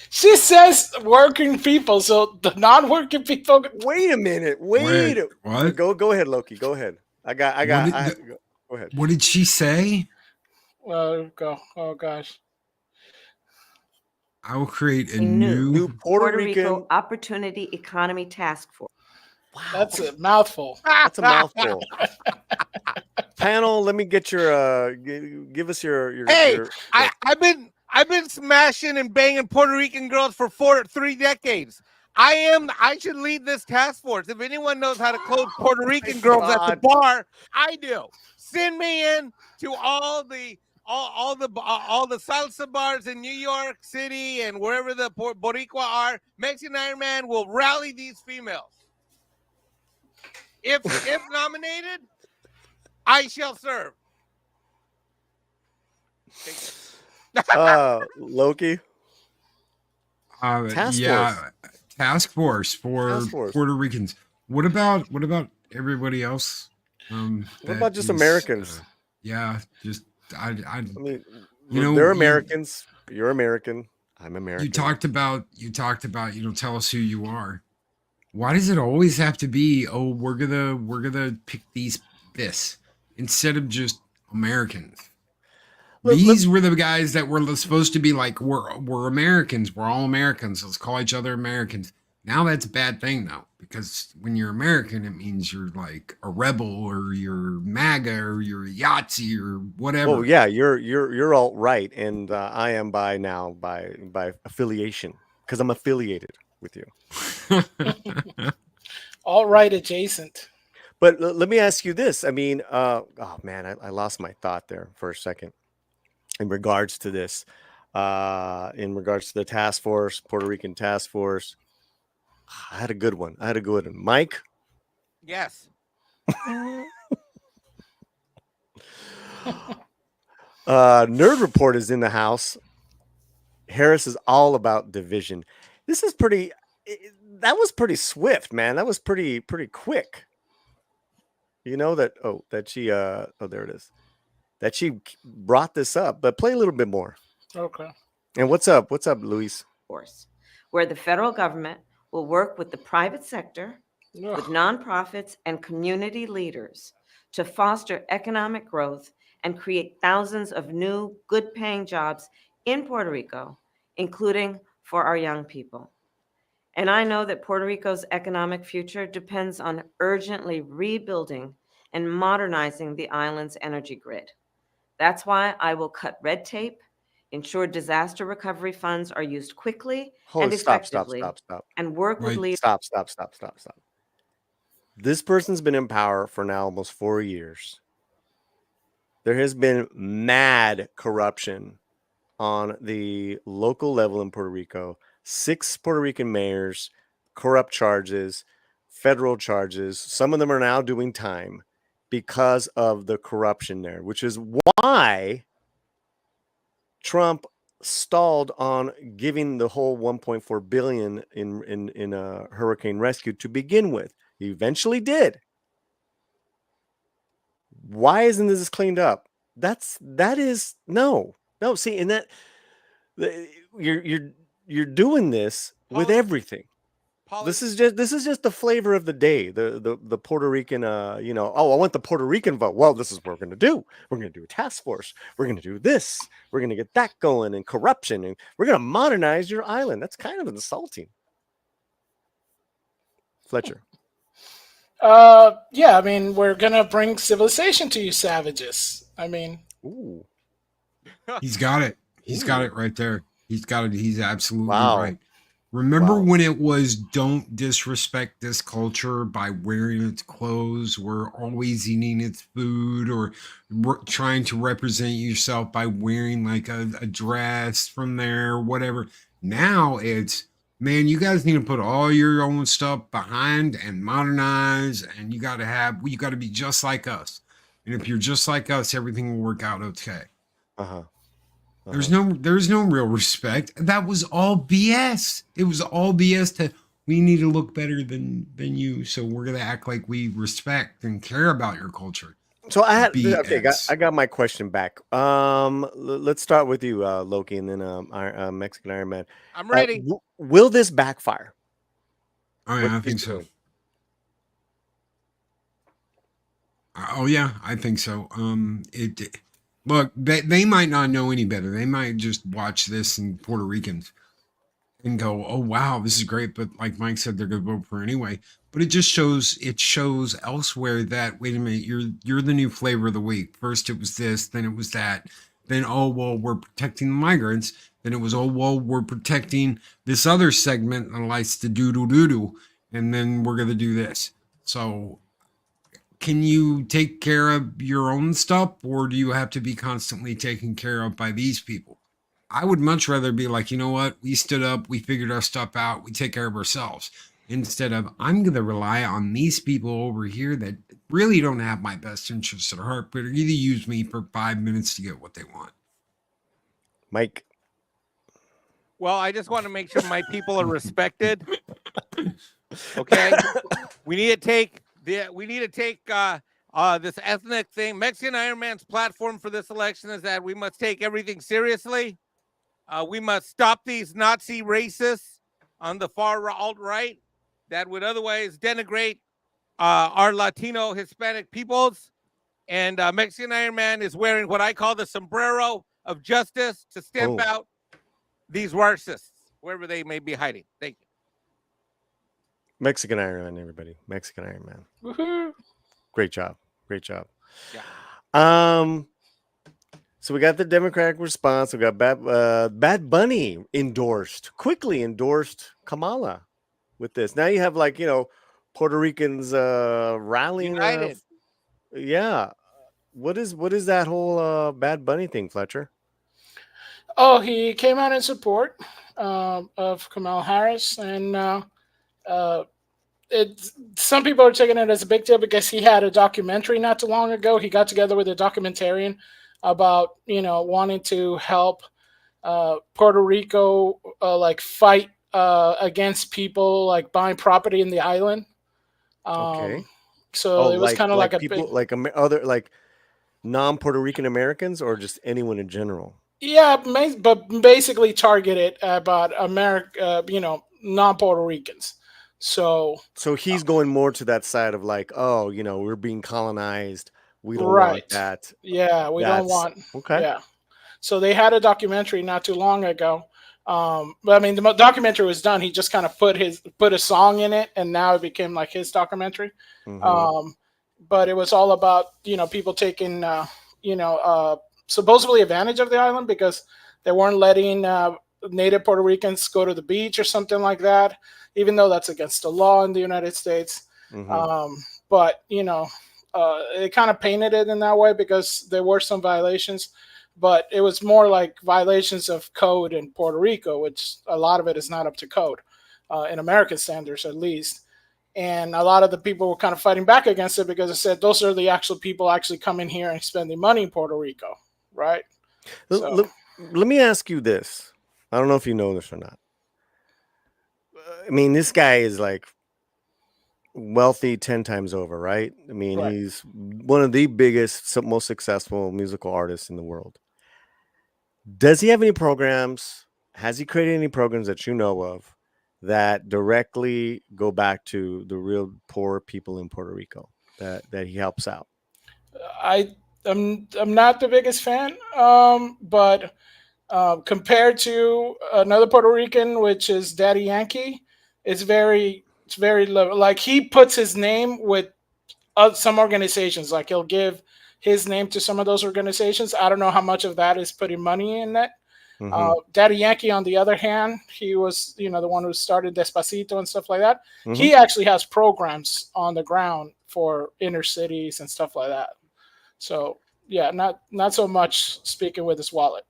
She says working people, so the non-working people. Wait a minute. Wait. What? Go ahead, Loki. Go ahead. Go ahead. What did she say? Go. Oh gosh. I will create a new Puerto Rico Opportunity Economy Task Force. Wow. That's a mouthful. That's a mouthful. Panel, let me get your give us your Hey, your I've been smashing and banging Puerto Rican girls for 3 decades. I should lead this task force. If anyone knows how to close Puerto Rican girls at the bar, I do. Send me in to all the salsa bars in New York City and wherever the Boricua are. Mexican Iron Man will rally these females. If nominated, I shall serve. Loki. Task force for Puerto Ricans. What about everybody else? What about just Americans? I mean, they're Americans. You're American. I'm American. You talked about, tell us who you are. Why does it always have to be, we're gonna pick this instead of just Americans? These were the guys that were supposed to be like, we're Americans. We're all Americans. Let's call each other Americans. Now that's a bad thing though, because when you're American, it means you're like a rebel or you're MAGA or you're Yahtzee or whatever. Oh yeah, you're all right, and I am by affiliation because I'm affiliated with you. All right, adjacent. But let me ask you this. I mean, oh man, I lost my thought there for a second. In regards to this, in regards to the task force, Puerto Rican task force, I had a good one. Mike? Yes. Nerd Report is in the house. Harris is all about division. This is pretty, that was pretty swift, man. That was pretty quick. You know that she there it is. That she brought this up, but play a little bit more. Okay. And what's up? What's up, Luis? Force, where the federal government will work with the private sector, with nonprofits and community leaders to foster economic growth and create thousands of new, good-paying jobs in Puerto Rico, including for our young people. And I know that Puerto Rico's economic future depends on urgently rebuilding and modernizing the island's energy grid. That's why I will cut red tape, ensure disaster recovery funds are used quickly and effectively, and work with leaders. Stop. This person's been in power for now almost 4 years. There has been mad corruption on the local level in Puerto Rico. 6 Puerto Rican mayors, corrupt charges, federal charges. Some of them are now doing time because of the corruption there, which is why Trump stalled on giving the whole 1.4 billion in hurricane rescue to begin with. He eventually did. Why isn't this cleaned up? That is no. See, and that you're doing this with everything. This is just the flavor of the day. The Puerto Rican, I want the Puerto Rican vote. Well, this is what we're going to do. We're going to do a task force. We're going to do this. We're going to get that going, and corruption, and we're going to modernize your island. That's kind of insulting. Fletcher. Yeah, I mean, we're going to bring civilization to you savages. I mean. Ooh. He's got it. He's got it right there. He's got it. He's absolutely right. Remember when it was don't disrespect this culture by wearing its clothes or always eating its food or trying to represent yourself by wearing like a dress from there, whatever. Now it's, man, you guys need to put all your own stuff behind and modernize, and you got to be just like us. And if you're just like us, everything will work out okay. There's no real respect. That was all BS. It was all BS we need to look better than you, so we're gonna act like we respect and care about your culture. So I got my question back. Let's start with you, Loki, and then our Mexican Iron Man. I'm ready. Will this backfire? Oh yeah, I think so. Oh yeah, I think so. Look, they might not know any better. They might just watch this in Puerto Ricans and go, "Oh wow, this is great." But like Mike said, they're going to vote for it anyway. But it shows elsewhere that, wait a minute, you're the new flavor of the week. First it was this, then it was that, then oh well, we're protecting the migrants. Then it was oh well, we're protecting this other segment that likes to do, and then we're going to do this. So. Can you take care of your own stuff, or do you have to be constantly taken care of by these people? I would much rather be like, you know what? We stood up, we figured our stuff out, we take care of ourselves. Instead of, I'm going to rely on these people over here that really don't have my best interests at heart, but either use me for 5 minutes to get what they want. Mike. Well, I just want to make sure my people are respected. Okay. We need to take this ethnic thing. Mexican Iron Man's platform for this election is that we must take everything seriously. We must stop these Nazi racists on the far alt-right that would otherwise denigrate our Latino Hispanic peoples. And Mexican Iron Man is wearing what I call the sombrero of justice to stamp out these racists, wherever they may be hiding. Thank you. Mexican Iron Man, everybody. Mexican Iron Man. Woohoo. Great job. Yeah. So we got the Democratic response. We got Bad Bunny quickly endorsed Kamala with this. Now you have Puerto Ricans rallying. United. Yeah. What is that whole Bad Bunny thing, Fletcher? Oh, he came out in support of Kamala Harris, and some people are taking it as a big deal because he had a documentary not too long ago. He got together with a documentarian about wanting to help Puerto Rico fight against people like buying property in the island. Okay. So it was kind of like a people big, like other like non-Puerto Rican Americans or just anyone in general. yeah, but basically targeted about America, non-Puerto Ricans. So So he's going more to that side of like, oh, we're being colonized. We don't want right, that. yeah, we don't That's want, okay. yeah. So they had a documentary not too long ago. But I mean, the documentary was done. He just kind of put a song in it, and now it became like his documentary. Mhm. But it was all about people taking supposedly advantage of the island because they weren't letting native Puerto Ricans go to the beach or something like that, even though that's against the law in the United States. Mhm. But it kind of painted it in that way because there were some violations, but it was more like violations of code in Puerto Rico, which a lot of it is not up to code in American standards, at least. And a lot of the people were kind of fighting back against it because it said those are the actual people actually coming here and spending money in Puerto Rico, right? So Let me ask you this. I don't know if you know this or not. I mean, this guy is like wealthy 10 times over, right? I mean, right. he's one of the biggest, most successful musical artists in the world. Does he have any programs? Has he created any programs that you know of that directly go back to the real poor people in Puerto Rico that he helps out? I'm not the biggest fan, but compared to another Puerto Rican, which is Daddy Yankee, it's very low. Like he puts his name with some organizations. Like he'll give his name to some of those organizations. I don't know how much of that is putting money in it. Mhm. Daddy Yankee, on the other hand, he was the one who started Despacito and stuff like that. Mhm. He actually has programs on the ground for inner cities and stuff like that. So yeah, not so much speaking with his wallet.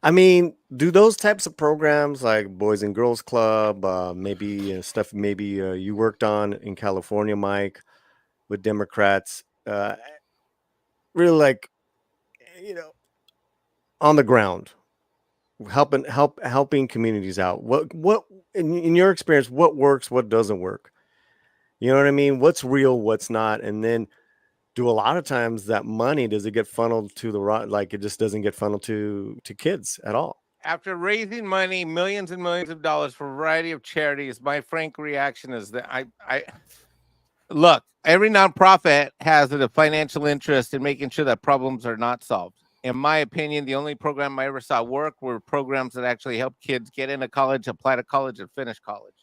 I mean, do those types of programs like Boys and Girls Club, maybe stuff maybe you worked on in California, Mike, with Democrats, really like, you know, on the ground, helping communities out? What in your experience, what works, what doesn't work? You know what I mean? What's real, what's not? And then do a lot of times that money, does it get funneled to the right, like it just doesn't get funneled to kids at all? After raising money, millions and millions of dollars for a variety of charities, my frank reaction is that I look, every nonprofit has a financial interest in making sure that problems are not solved. In my opinion, the only program I ever saw work were programs that actually help kids get into college, apply to college, and finish college.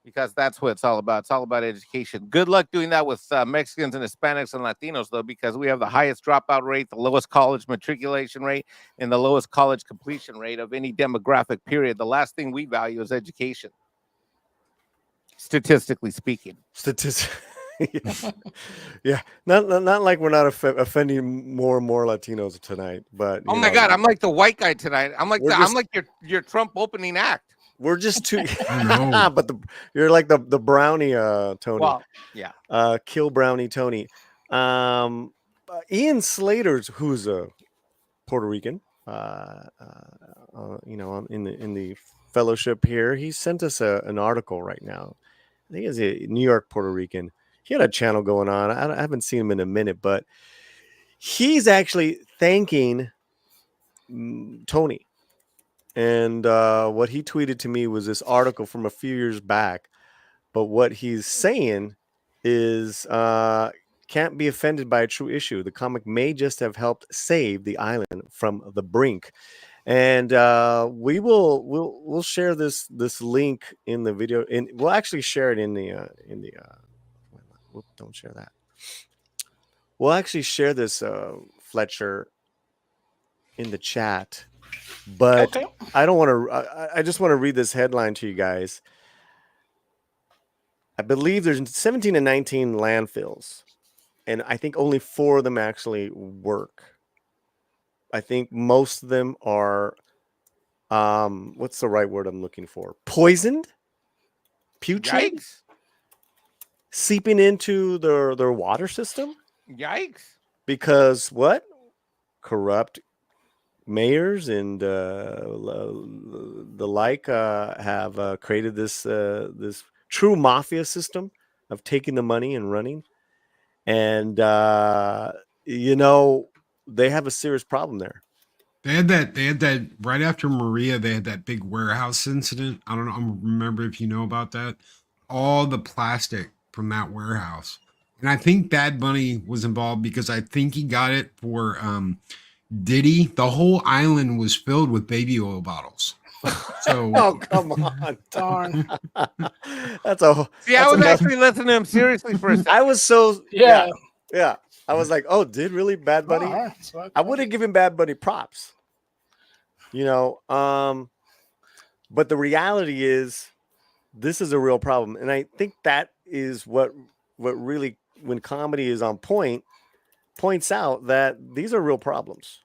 Because that's what it's all about. It's all about education. Good luck doing that with Mexicans and Hispanics and Latinos, though, because we have the highest dropout rate, the lowest college matriculation rate, and the lowest college completion rate of any demographic period. The last thing we value is education, statistically speaking. Yes. Yeah, not like we're not offending more and more Latinos tonight, but Oh my God, I'm like the white guy tonight. I'm like I'm like your Trump opening act. We're just too. I know. But you're like the brownie, Tony. Well, yeah. Kill brownie Tony. Ian Slater's, who's a Puerto Rican, in the fellowship here, he sent us an article right now. I think it's a New York Puerto Rican. He had a channel going on. I haven't seen him in a minute, but he's actually thanking Tony. And what he tweeted to me was this article from a few years back. But what he's saying is can't be offended by a true issue. The comic may just have helped save the island from the brink. And we'll share this link in the video, and we'll actually share it in the don't share that. We'll actually share this Fletcher in the chat, but Okay. I don't want to. I just want to read this headline to you guys. I believe there's 17 and 19 landfills, and I think only 4 of them actually work. I think most of them are, what's the right word I'm looking for? Poisoned, putrid, Yikes. seeping into their water system. Yikes. Because what? Corrupt mayors and the like have created this this true mafia system of taking the money and running, and you know, they have a serious problem there. They had that right after Maria. They had that big warehouse incident. I don't know. I don't remember if you know about that. All the plastic from that warehouse, and I think Bad Bunny was involved because I think he got it for Diddy. The whole island was filled with baby oil bottles. So, Oh, come on. Darn. That's a See, I was actually listening to him seriously for a second. I was so Yeah. yeah. I was like, oh, did really Bad Bunny? Oh, all right. So I would have given Bad Bunny props, you know. But the reality is, this is a real problem, and I think that is what really, when comedy is on point, points out that these are real problems,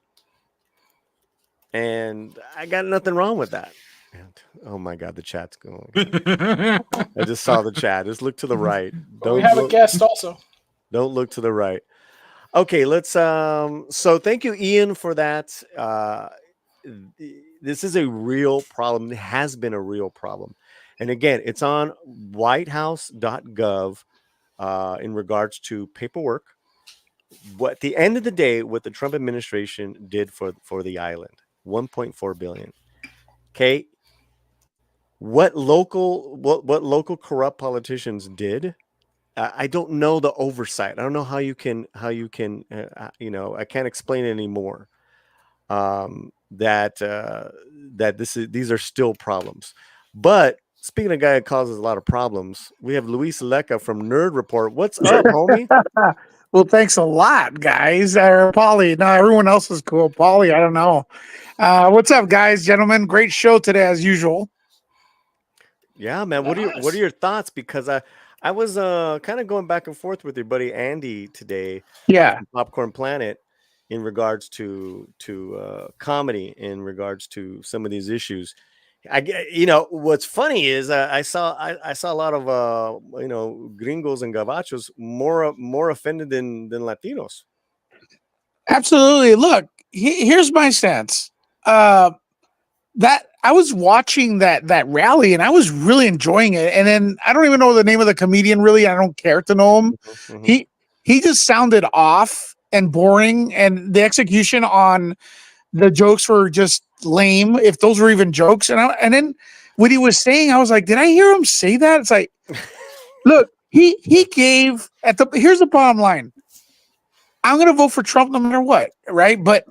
and I got nothing wrong with that. And, oh my God, the chat's going. I just saw the chat. Just look to the right. we have a guest also. Don't look to the right. Okay, let's so thank you, Ian, for that. This is a real problem. It has been a real problem. And again, it's on whitehouse.gov in regards to paperwork. What at the end of the day, what the Trump administration did for the island, 1.4 billion. Okay. What local corrupt politicians did, I don't know the oversight. I don't know how you can you know, I can't explain it anymore. That these are still problems. But speaking of a guy that causes a lot of problems, we have Luis Leca from Nerd Report. What's up, homie? Well, thanks a lot, guys. Paulie, no, everyone else is cool. Paulie, I don't know. What's up, guys, gentlemen? Great show today, as usual. Yeah, man. What are your thoughts? Because I was kind of going back and forth with your buddy Andy today. Yeah, from Popcorn Planet, in regards to comedy, in regards to some of these issues. You know, what's funny is I saw a lot of you know, gringos and gabachos more offended than Latinos. absolutely. Look, here's my stance. That I was watching that rally and I was really enjoying it. And then I don't even know the name of the comedian. Really, I don't care to know him. Mm-hmm. He just sounded off and boring, and the execution on the jokes were just lame, if those were even jokes. And then what he was saying, I was like, did I hear him say that? It's like, look, he gave here's the bottom line. I'm gonna vote for Trump no matter what, right? But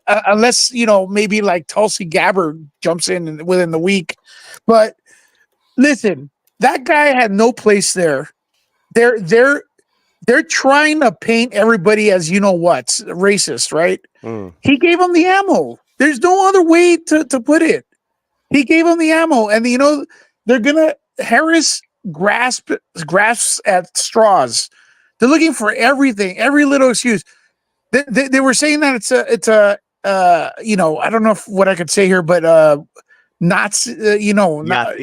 unless, you know, maybe like Tulsi Gabbard jumps in within the week. But listen, that guy had no place there. They're trying to paint everybody as, you know what's racist, right? He gave them the ammo. There's no other way to put it. He gave them the ammo, and you know, they're gonna Harris grasps at straws. They're looking for everything, every little excuse. They were saying that it's a you know, I don't know what I could say here, but not you know, not,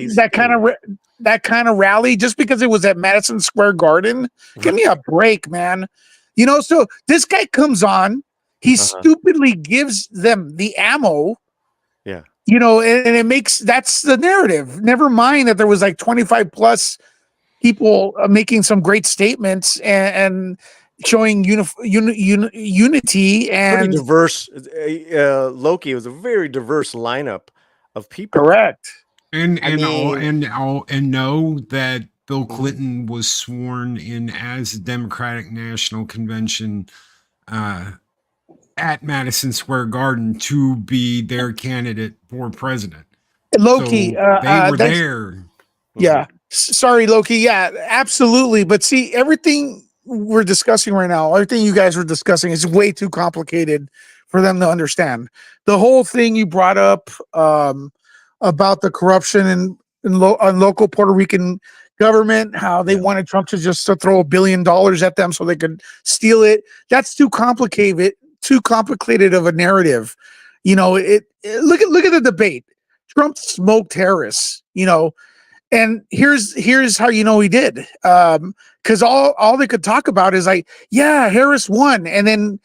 that kind of rally just because it was at Madison Square Garden. Give me a break, man. You know, so this guy comes on, he stupidly gives them the ammo. Yeah. You know, and it makes, that's the narrative. Never mind that there was like 25 plus people making some great statements and showing unity and pretty diverse. Loki was a very diverse lineup of people. Correct. And know that Bill Clinton was sworn in as a Democratic National Convention at Madison Square Garden to be their candidate for president. Loki, so they were there. Yeah. Sorry, Loki. Yeah, absolutely. But see, everything we're discussing right now, everything you guys were discussing is way too complicated for them to understand. The whole thing you brought up about the corruption in local Puerto Rican government, how they wanted Trump to just throw $1 billion at them so they could steal it. That's too complicated of a narrative. You know, look at the debate. Trump smoked Harris, you know, and here's how you know he did. Because all they could talk about is like, yeah, Harris won. And then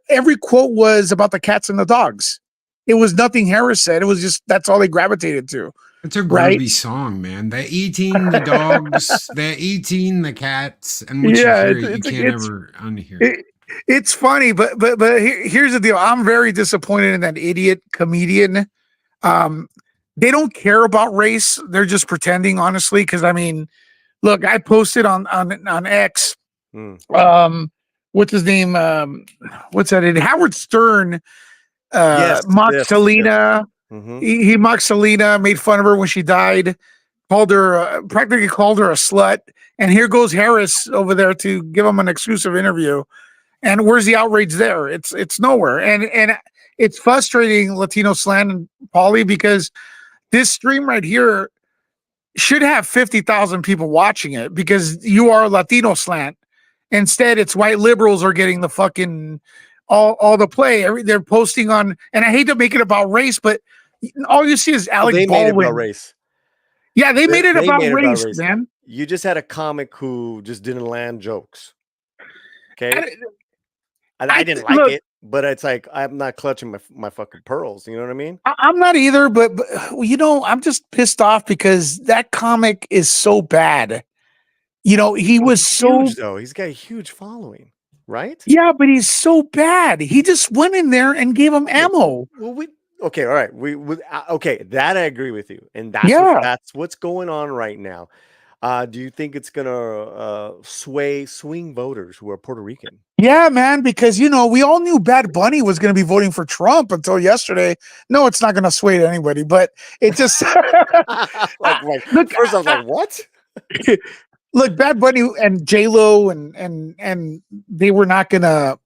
every quote was about the cats and the dogs. it was nothing Harris said. It was just that's all they gravitated to. It's a right? groovy song, man. They're eating the dogs, they're eating the cats, and once you Yeah, hear it, you can't ever unhear it. It's funny, but here's the deal. I'm very disappointed in that idiot comedian. They don't care about race. They're just pretending, honestly. Because I mean, look, I posted on X. What's his name? What's that? Howard Stern mocked Selena. He mocked Selena, made fun of her when she died, called her practically called her a slut. And here goes Harris over there to give him an exclusive interview. And where's the outrage there? It's nowhere. And it's frustrating, Latino Slant and Pauly, because this stream right here should have 50,000 people watching it because you are Latino Slant. Instead, it's white liberals are getting the fucking all the play. They're posting on, and I hate to make it about race, but all you see is Alec They Baldwin. made it about race. Yeah, they made it about race, man. You just had a comic who just didn't land jokes. Okay. I didn't like it, but it's like I'm not clutching my fucking pearls. You know what I mean? I'm not either, but you know, I'm just pissed off because that comic is so bad. You know, he was so huge, though. He's got a huge following, right? Yeah, but he's so bad. He just went in there and gave him ammo. Well, okay, all right. Okay, that I agree with you, and that's what's going on right now. Do you think it's gonna swing voters who are Puerto Rican? Yeah, man, because you know we all knew Bad Bunny was going to be voting for Trump until yesterday. No, it's not going to sway anybody, but it just look, first I was like, what? Look, Bad Bunny and J-Lo and they were not gonna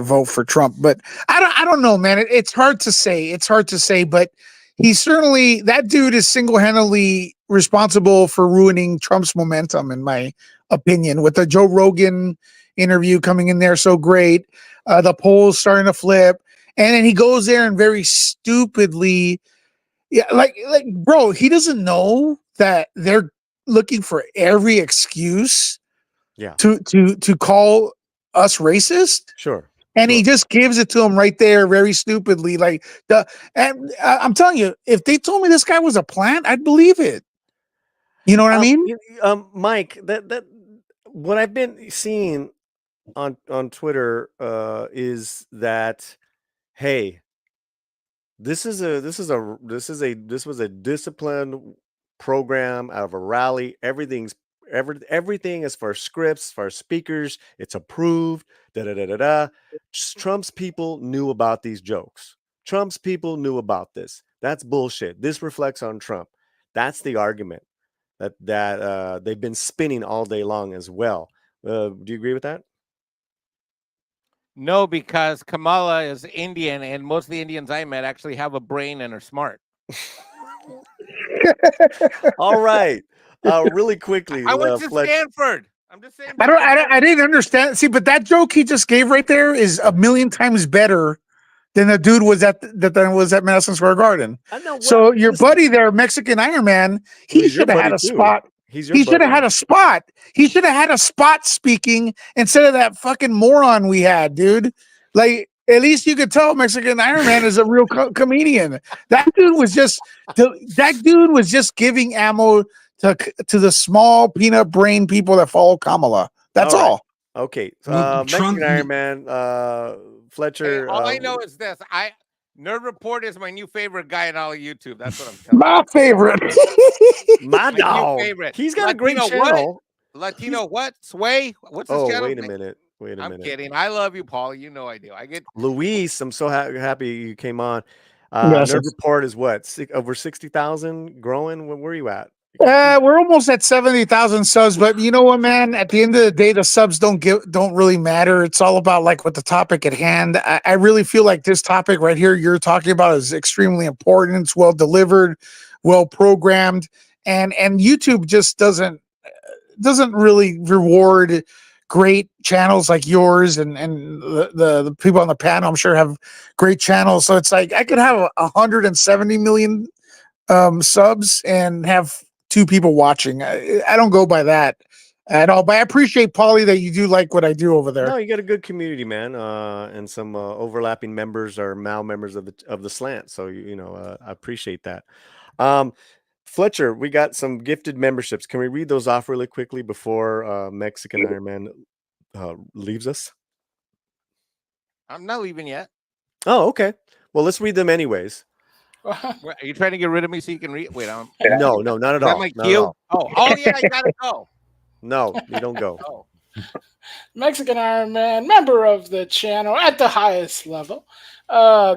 vote for Trump, but I don't know, man. It's hard to say. It's hard to say, but that dude is single-handedly responsible for ruining Trump's momentum, in my opinion, with the Joe Rogan interview coming in there so great, the polls starting to flip, and then he goes there and very stupidly, like bro, he doesn't know that they're looking for every excuse to call us racist. Sure. And he just gives it to him right there very stupidly. And I'm telling you, if they told me this guy was a plant, I'd believe it. You know what I mean? Mike, that what I've been seeing on Twitter is that, hey, this was a disciplined program out of a rally. Everything is for scripts, for speakers. It's approved. Trump's people knew about these jokes. Trump's people knew about this. That's bullshit. This reflects on Trump. That's the argument that they've been spinning all day long as well. Do you agree with that? No, because Kamala is Indian, and most of the Indians I met actually have a brain and are smart. All right. Really quickly. I went to Stanford. I'm just saying. I didn't understand. See, but that joke he just gave right there is a million times better than the dude was at Madison Square Garden. So your buddy there, Mexican Iron Man, he should have had a spot. He should have had a spot. He should have had a spot speaking instead of that fucking moron we had, dude. Like, at least you could tell Mexican Iron Man is a real comedian. That dude was just giving ammo to the small peanut brain people that follow Kamala. That's all. Okay. Mexican Iron Man, Fletcher. Hey, all I know is this. Nerd Report is my new favorite guy on all of YouTube. That's what I'm telling you. My favorite. My dog. Favorite. He's got a great channel. Latino what? Sway? What's his channel? Wait a minute. I'm kidding. I love you, Paul. You know I do. I get Luis. I'm so happy you came on. Nerd Report is what? Over 60,000 growing. Where are you at? We're almost at 70,000 subs, but you know what, man? At the end of the day, the subs don't really matter. It's all about like what the topic at hand. I really feel like this topic right here you're talking about is extremely important. It's well delivered, well programmed, and YouTube just doesn't really reward great channels like yours and the people on the panel. I'm sure have great channels. So it's like I could have 170 million subs and have 2 people watching. I don't go by that. at all. But I appreciate, Paulie, that you do like what I do over there. No, you got a good community, man, and some overlapping members or Mal members of the slant. So I appreciate that. Fletcher, we got some gifted memberships. Can we read those off really quickly before Mexican Iron Man leaves us? I'm not leaving yet. Oh, okay. Well, let's read them anyways. Are you trying to get rid of me so you can read? Wait, No, not at all. My Not at cue? all. Oh, yeah, I gotta go. No, you don't go. Oh. Mexican Iron Man, member of the channel at the highest level,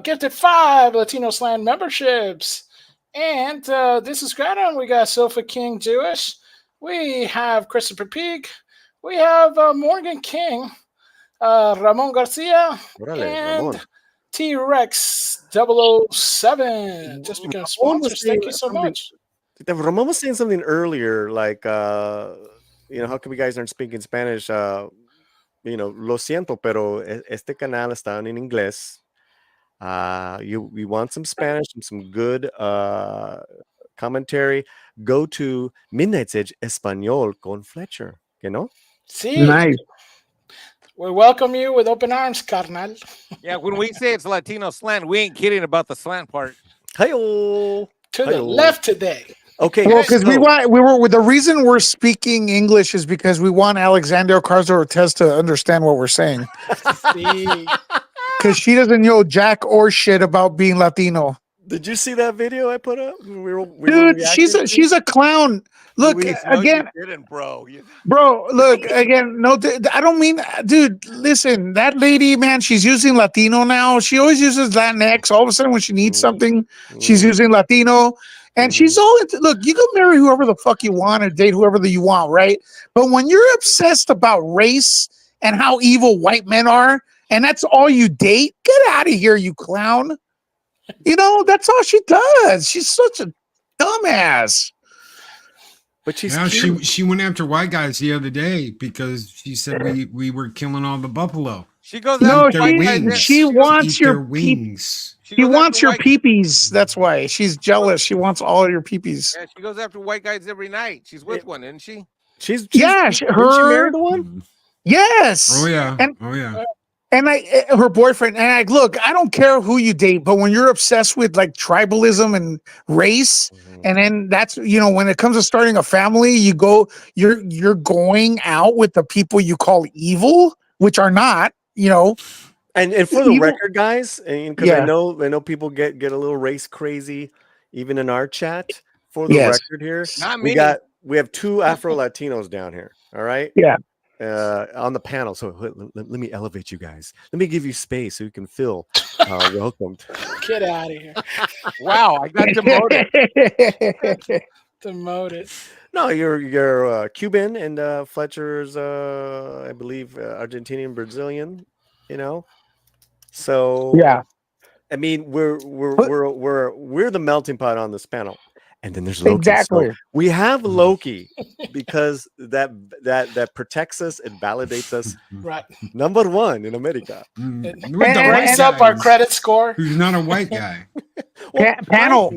gifted 5 Latino Slant memberships. And this is great. We got Sofa King Jewish. We have Christopher Peak. We have Morgan King, Ramon Garcia, and Ramon. T-Rex 007. Just become sponsors. Thank you so much. Ramon was saying something earlier, like, how come you guys aren't speaking Spanish? Lo siento, pero este canal está en inglés. We want some Spanish and some good commentary. Go to Midnight's Edge Español con Fletcher. Sí. Nice. We welcome you with open arms, carnal. Yeah, when we say it's Latino slant, we ain't kidding about the slant part. Hi-yo. To the left today. Okay. Well, because we were the reason we're speaking English is because we want Alexandria Ocasio-Cortez to understand what we're saying. Because she doesn't know jack or shit about being Latino. Did you see that video I put up? Dude, she's a clown. Look, again, you didn't, bro. Bro, look, again, no, I don't mean, dude, listen, that lady, man, she's using Latino now. She always uses Latinx. All of a sudden, when she needs something, she's using Latino. And she's all into, look, you can marry whoever the fuck you want and date whoever you want, right? But when you're obsessed about race and how evil white men are, and that's all you date, get out of here, you clown. That's all she does. She's such a dumbass. But she went after white guys the other day because she said we were killing all the buffalo. She goes she wants your wings. She wants your peepees. That's why she's jealous. She wants all your peepees. Yeah, she goes after white guys every night. She's with one, isn't she? She's she married the one? Yes. Oh yeah. And her boyfriend, and look, I don't care who you date, but when you're obsessed with like tribalism and race, and then that's when it comes to starting a family, you're going out with the people you call evil, which are not, And for the record, guys, because I know people get a little race crazy, even in our chat. For the record here, we have 2 Afro Latinos down here. All right. Yeah. On the panel. So let me elevate you guys. Let me give you space so you can feel welcomed. Get out of here. Wow, I got demoted. Demoted. No, you're Cuban and Fletcher's I believe Argentinian, Brazilian, So yeah. I mean, we're the melting pot on this panel. And then there's Loki. Exactly. So we have Loki because that protects us and validates us. Right. Number 1 in America. And brings up our credit score. Who's not a white guy. Panel,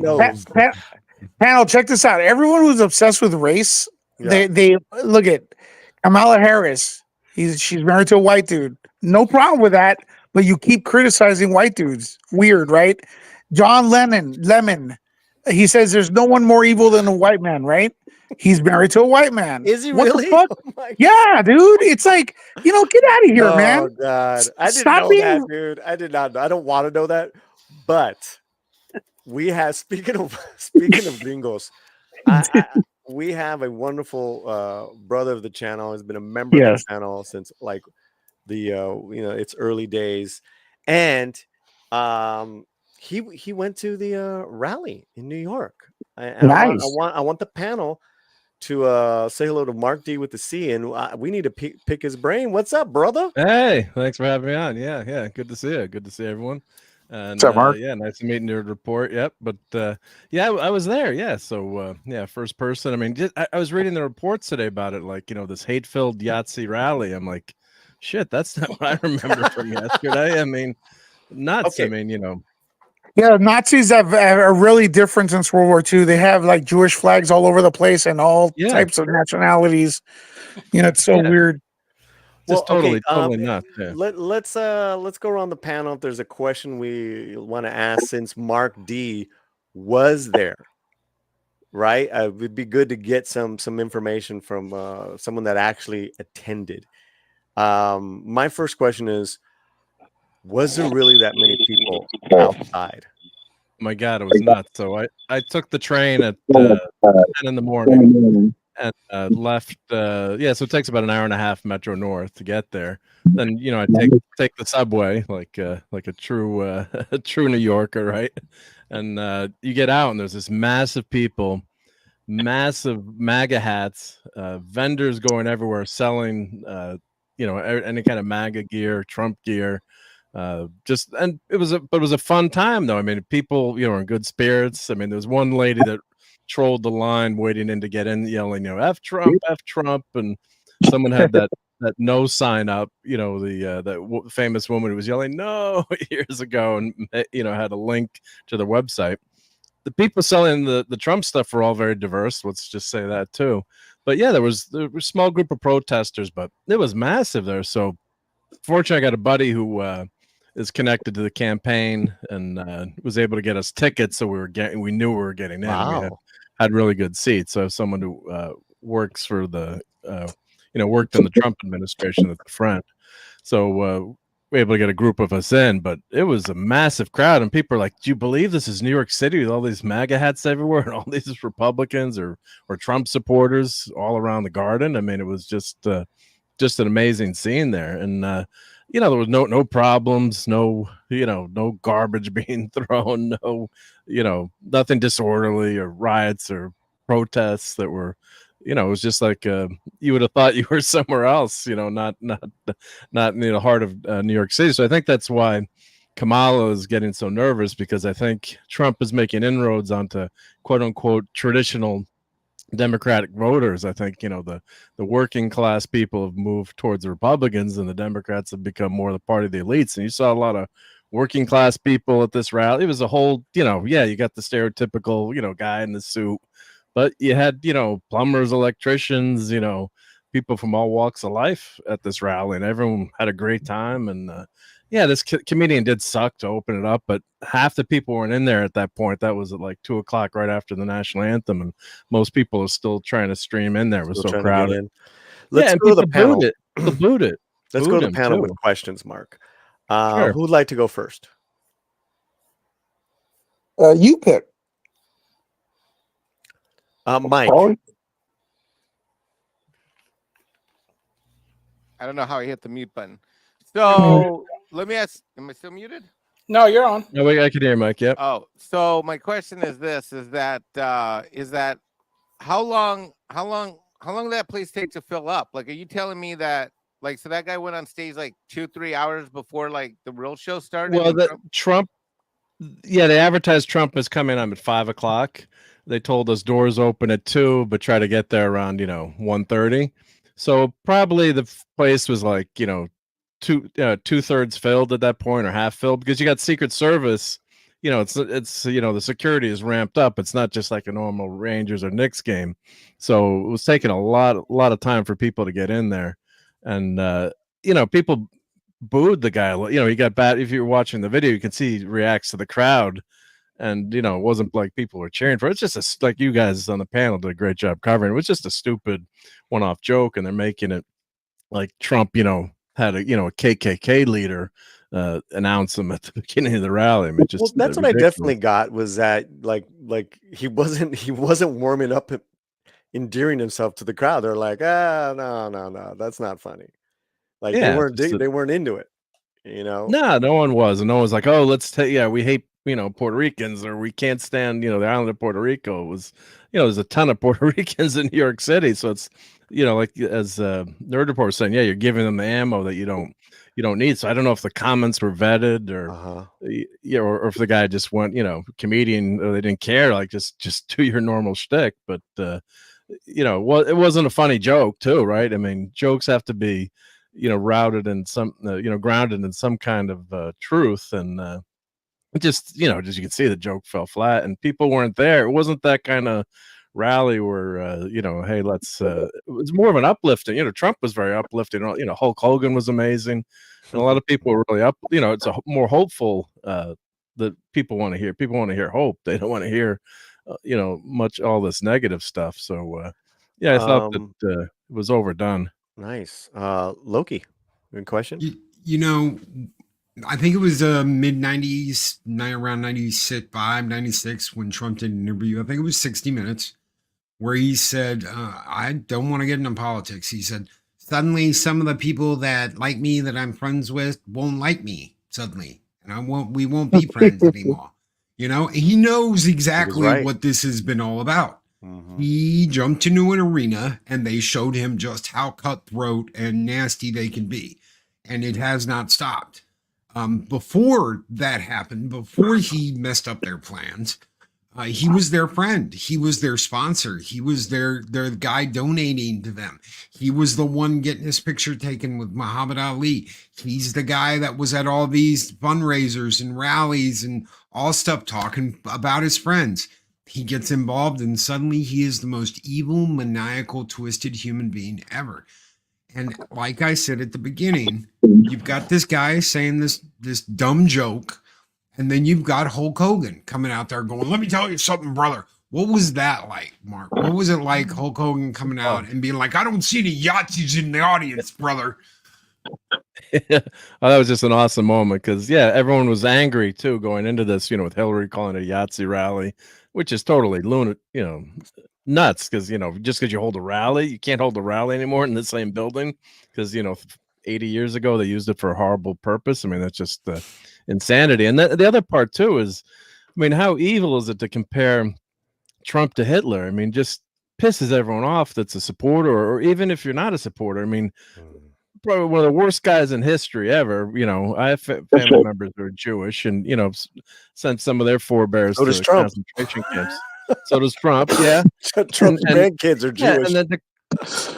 check this out. Everyone who's obsessed with race, they look at Kamala Harris. She's married to a white dude. No problem with that, but you keep criticizing white dudes. Weird, right? John Lemon. He says there's no one more evil than a white man, right? He's married to a white man. Is he what really? The fuck? Oh yeah, dude. It's like, get out of here, man. Oh God. I didn't know that, dude. I did not know. I don't want to know that. But we have speaking of gringos, we have a wonderful brother of the channel, has been a member of the channel since like the its early days. And he went to the rally in New York. Nice. I want the panel to say hello to Mark D with the C, and we need to pick his brain. What's up, brother? Hey, thanks for having me on. Yeah, good to see you. Good to see everyone. And what's up, Mark? Yeah, nice to meet your report. Yep, but I was there. Yeah, so first person. I mean, I was reading the reports today about it, like this hate-filled Yahtzee rally. I'm like, shit, that's not what I remember from yesterday. I mean, nuts. Okay. I mean, Yeah, Nazis have are really different since World War II. They have like Jewish flags all over the place and all Yeah. types of nationalities. You know, it's so Yeah. weird. Well, Just totally, okay. totally nuts. Yeah. Let's go around the panel. If there's a question we want to ask, since Mark D was there, right? It would be good to get some information from someone that actually attended. My first question is, was there really that many people outside? My God, it was nuts. So I took the train at 10 in the morning and left. Yeah, so it takes about an hour and a half Metro North to get there. Then I take the subway like a true a true New Yorker, right? And you get out and there's this massive people, massive MAGA hats, vendors going everywhere selling any kind of MAGA gear, Trump gear. And it was a fun time though. I mean, people are in good spirits. I mean, there was one lady that trolled the line waiting in to get in, yelling F Trump, and someone had that no sign up, that famous woman who was yelling no years ago, and had a link to the website. The people selling the Trump stuff were all very diverse. Let's just say that too. But yeah, there was a small group of protesters, but it was massive there. So fortunately, I got a buddy who is connected to the campaign and was able to get us tickets, so we knew we were getting in. Wow. We had really good seats. So someone who works for the worked in the Trump administration as a friend. So we were able to get a group of us in, but it was a massive crowd, and people are like, "Do you believe this is New York City with all these MAGA hats everywhere and all these Republicans or Trump supporters all around the garden?" I mean, it was just an amazing scene there, and there was no problems, no garbage being thrown, nothing disorderly or riots or protests that were. It was just like you would have thought you were somewhere else, not in the heart of New York City. So I think that's why Kamala is getting so nervous, because I think Trump is making inroads onto quote unquote traditional Democratic voters. I think the working class people have moved towards the Republicans, and the Democrats have become more the party of the elites. And you saw a lot of working class people at this rally. It was a whole, you got the stereotypical, guy in the suit. But you had, plumbers, electricians, people from all walks of life at this rally, and everyone had a great time. And this comedian did suck to open it up, but half the people weren't in there at that point. That was at like 2:00 right after the national anthem, and most people are still trying to stream in there. It was so crowded. Let's go to the panel. People booed it. Let's go to the panel with questions, Mark. Sure. Who'd like to go first? You pick. Mike. I don't know how I hit the mute button. So let me ask, am I still muted? No, you're on. No, I can hear Mike. Yep. Oh, so my question is this, is that how long did that place take to fill up? Like, are you telling me that, like, so that guy went on stage like 2-3 hours before like the real show started? Well, Trump, they advertised Trump is coming on at 5:00. They told us doors open at 2, but try to get there around 1:30. So probably the place was like 2/3 filled at that point, or half filled, because you got Secret Service. It's the security is ramped up. It's not just like a normal Rangers or Knicks game. So it was taking a lot of time for people to get in there, and people booed the guy. He got bad. If you're watching the video, you can see he reacts to the crowd. And it wasn't like people were cheering for it. It's just like you guys on the panel did a great job covering. It was just a stupid one-off joke, and they're making it like Trump, had a KKK leader announce him at the beginning of the rally. I mean, just that's what ridiculous. I definitely got was that like he wasn't warming up, endearing himself to the crowd. They're like, no, that's not funny. Like they weren't into it. No one was, and no one was like, oh, let's we hate Puerto Ricans, or we can't stand the island of Puerto Rico. It was there's a ton of Puerto Ricans in New York City, so it's like as Nerd Report was saying, you're giving them the ammo that you don't need. So I don't know if the comments were vetted, or or if the guy just went comedian, or they didn't care, like just do your normal shtick. But it wasn't a funny joke too, right? I mean, jokes have to be routed in some grounded in some kind of truth, and just just you can see the joke fell flat, and people weren't there. It wasn't that kind of rally where hey, let's. It was more of an uplifting. Trump was very uplifting. Hulk Hogan was amazing, and a lot of people were really up. It's a more hopeful. That people want to hear. People want to hear hope. They don't want to hear, much all this negative stuff. So, yeah, I thought that it was overdone. Nice. Loki, good question. I think it was mid-90s, around 95, 96, when Trump did an interview. I think it was 60 Minutes, where he said, I don't want to get into politics. He said, suddenly some of the people that like me, that I'm friends with, won't like me suddenly. And we won't be friends anymore. He knows exactly what this has been all about. He jumped into an arena and they showed him just how cutthroat and nasty they can be. And it has not stopped. Before that happened, before he messed up their plans, he was their friend. He was their sponsor. He was their guy donating to them. He was the one getting his picture taken with Muhammad Ali. He's the guy that was at all these fundraisers and rallies and all stuff talking about his friends. He gets involved and suddenly he is the most evil, maniacal, twisted human being ever. And like I said at the beginning, you've got this guy saying this dumb joke, and then you've got Hulk Hogan coming out there going, let me tell you something, brother. What was that like, Mark? What was it like, Hulk Hogan coming out and being like, I don't see any Yahtzees in the audience, brother? That was just an awesome moment because, everyone was angry, too, going into this, with Hillary calling it a Yahtzee rally, which is totally nuts because, just because you hold a rally, you can't hold a rally anymore in the same building because, 80 years ago, they used it for a horrible purpose. I mean, that's just insanity. And the other part, too, is, how evil is it to compare Trump to Hitler? I mean, just pisses everyone off that's a supporter, or even if you're not a supporter. I mean, probably one of the worst guys in history ever. I have family members who are Jewish and, sent some of their forebears So to does Trump. concentration camps. So does Trump, yeah. Trump's grandkids are Jewish. And then to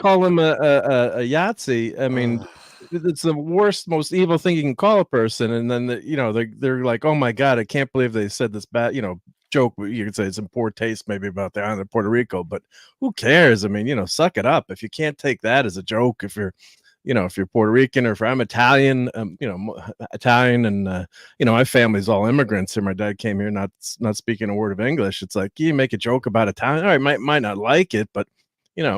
call him a Yahtzee, I mean, it's the worst, most evil thing you can call a person. And then, they're like, oh my God, I can't believe they said this bad, joke. You could say it's in poor taste maybe about the island of Puerto Rico, but who cares? I mean, suck it up. If you can't take that as a joke, if you're Puerto Rican or if I'm Italian, Italian and, my family's all immigrants here. My dad came here not speaking a word of English. It's like, you make a joke about Italian. All right, might not like it, but,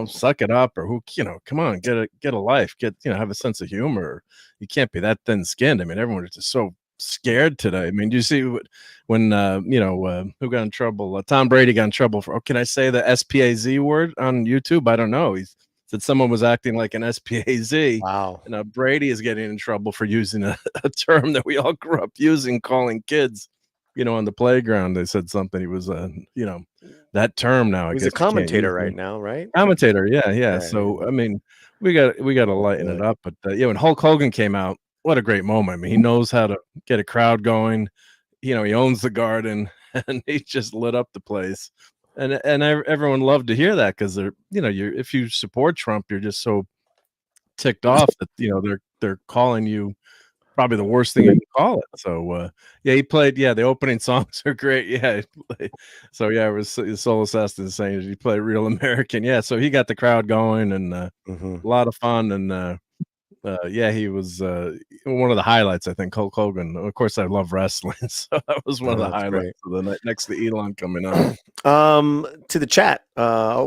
suck it up or come on, get a life, have a sense of humor. You can't be that thin skinned. I mean, everyone is just so scared today. I mean, do you see when, who got in trouble? Tom Brady got in trouble for, can I say the SPAZ word on YouTube? I don't know. He's said someone was acting like an SPAZ. Wow. And Brady is getting in trouble for using a term that we all grew up using, calling kids, on the playground. They said something. He was, that term now. He's a commentator right now, right? Commentator. Yeah. Right. So, I mean, we got to lighten it up. But, when Hulk Hogan came out, what a great moment. I mean, he knows how to get a crowd going. He owns the Garden and he just lit up the place. And everyone loved to hear that because they're, if you support Trump, you're just so ticked off that, they're calling you probably the worst thing you can call it. So, he played, the opening songs are great. Yeah. So, it was Soul Assassin saying he played Real American. Yeah. So he got the crowd going and a lot of fun. And, he was one of the highlights, I think, Hulk Hogan. Of course, I love wrestling, so that was one of the highlights of the night next to Elon coming up. To the chat,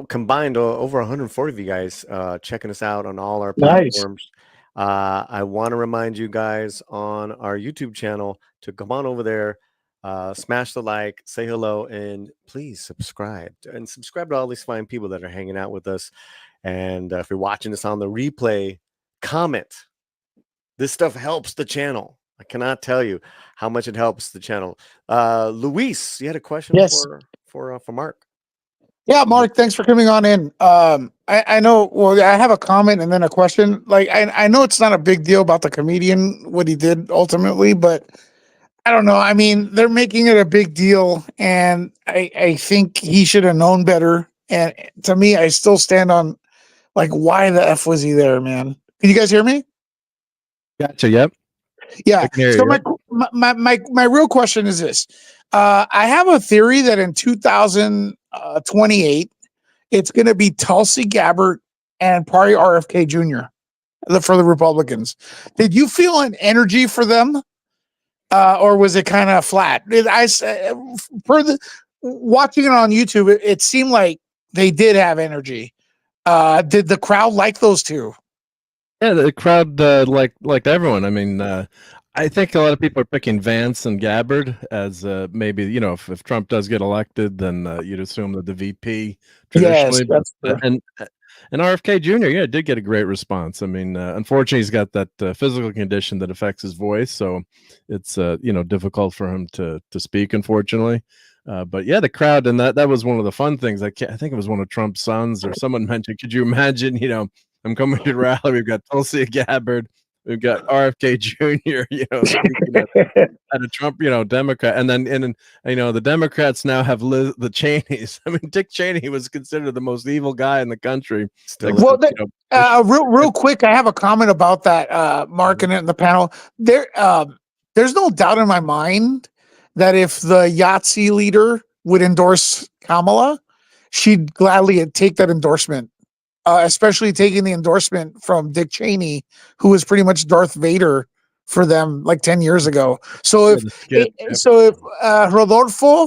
combined over 140 of you guys checking us out on all our platforms. I want to remind you guys on our YouTube channel to come on over there, smash the like, say hello, and please subscribe. And subscribe to all these fine people that are hanging out with us. And if you're watching this on the replay, comment. This stuff helps the channel. I cannot tell you how much it helps the channel. Luis, you had a question for Mark? Yeah, Mark, thanks for coming on in. I know, well, I have a comment and then a question. Like, I know it's not a big deal about the comedian, what he did ultimately, but I don't know. I mean, they're making it a big deal, and I think he should have known better. And to me, I still stand on, like, why the F was he there, man? Can you guys hear me? Gotcha. Yep. Yeah. So my real question is this. I have a theory that in 2028, it's going to be Tulsi Gabbard and probably RFK Jr. For the Republicans. Did you feel an energy for them? Or was it kind of flat? Watching it on YouTube, it seemed like they did have energy. Did the crowd like those two? Yeah, the crowd liked everyone. I mean, I think a lot of people are picking Vance and Gabbard as maybe, you know, if Trump does get elected, then you'd assume that the VP traditionally. Yes, that's fair. And RFK Jr., yeah, did get a great response. I mean, unfortunately, he's got that physical condition that affects his voice, so it's you know, difficult for him to speak, unfortunately. But yeah, the crowd, and that was one of the fun things. I think it was one of Trump's sons or someone mentioned. Could you imagine? You know, I'm coming to the rally. We've got Tulsi Gabbard. We've got RFK Jr., you know, at a Trump, you know, Democrat. And then, you know, the Democrats now have the Cheneys. I mean, Dick Cheney was considered the most evil guy in the country. Well, real quick, I have a comment about that, Mark, and in the panel. There's no doubt in my mind that if the Yahtzee leader would endorse Kamala, she'd gladly take that endorsement. Especially taking the endorsement from Dick Cheney, who was pretty much Darth Vader for them like 10 years ago. So if Rodolfo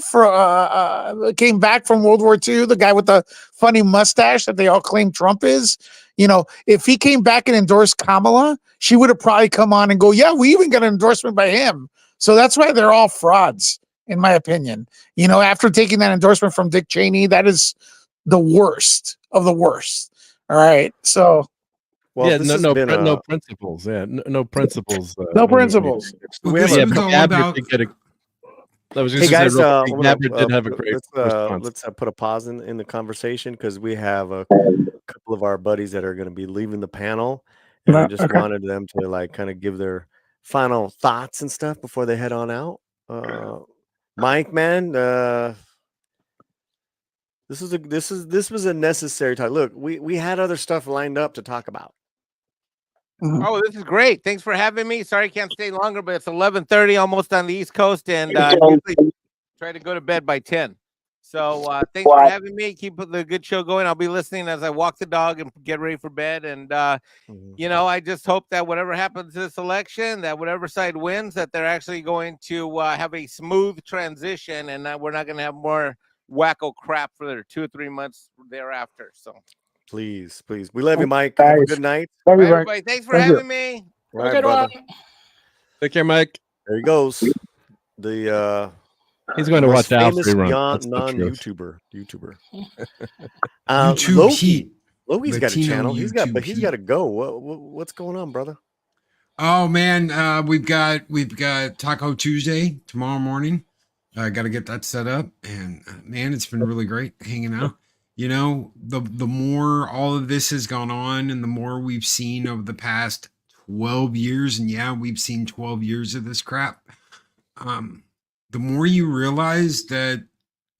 came back from World War II, the guy with the funny mustache that they all claim Trump is, you know, if he came back and endorsed Kamala, she would have probably come on and go, yeah, we even got an endorsement by him. So that's why they're all frauds, in my opinion. You know, after taking that endorsement from Dick Cheney, that is the worst of the worst. All right, so yeah, no principles. Yeah, no principles. No principles. We have Gabbard did get a. I was just guys, Gabbard did have a great response. Let's put a pause in the conversation because we have a couple of our buddies that are going to be leaving the panel, and I just wanted them to like kind of give their final thoughts and stuff before they head on out. Mike, man, this was a necessary talk. Look, we had other stuff lined up to talk about. Oh, this is great. Thanks for having me. Sorry I can't stay longer, but it's 11:30 almost on the East Coast, and usually try to go to bed by 10. So thanks for having me. Keep the good show going. I'll be listening as I walk the dog and get ready for bed. And you know, I just hope that whatever happens this election, that whatever side wins, that they're actually going to have a smooth transition, and that we're not going to have more wacko crap for their 2 or 3 months thereafter. So please, we love you, Mike. Have a good night. Love you, everybody. Thanks for having me. All right, brother. Take care, Mike. There he goes. The he's going to watch Alf famous rerun. non-YouTuber. YouTube Loki. Heat. Loki's got a Latino channel. He's got YouTube to go. What's going on, brother? Oh man, we've got Taco Tuesday tomorrow morning. I got to get that set up, and man, it's been really great hanging out. You know, the more all of this has gone on, and the more we've seen over the past 12 years, and yeah, we've seen 12 years of this crap. The more you realize that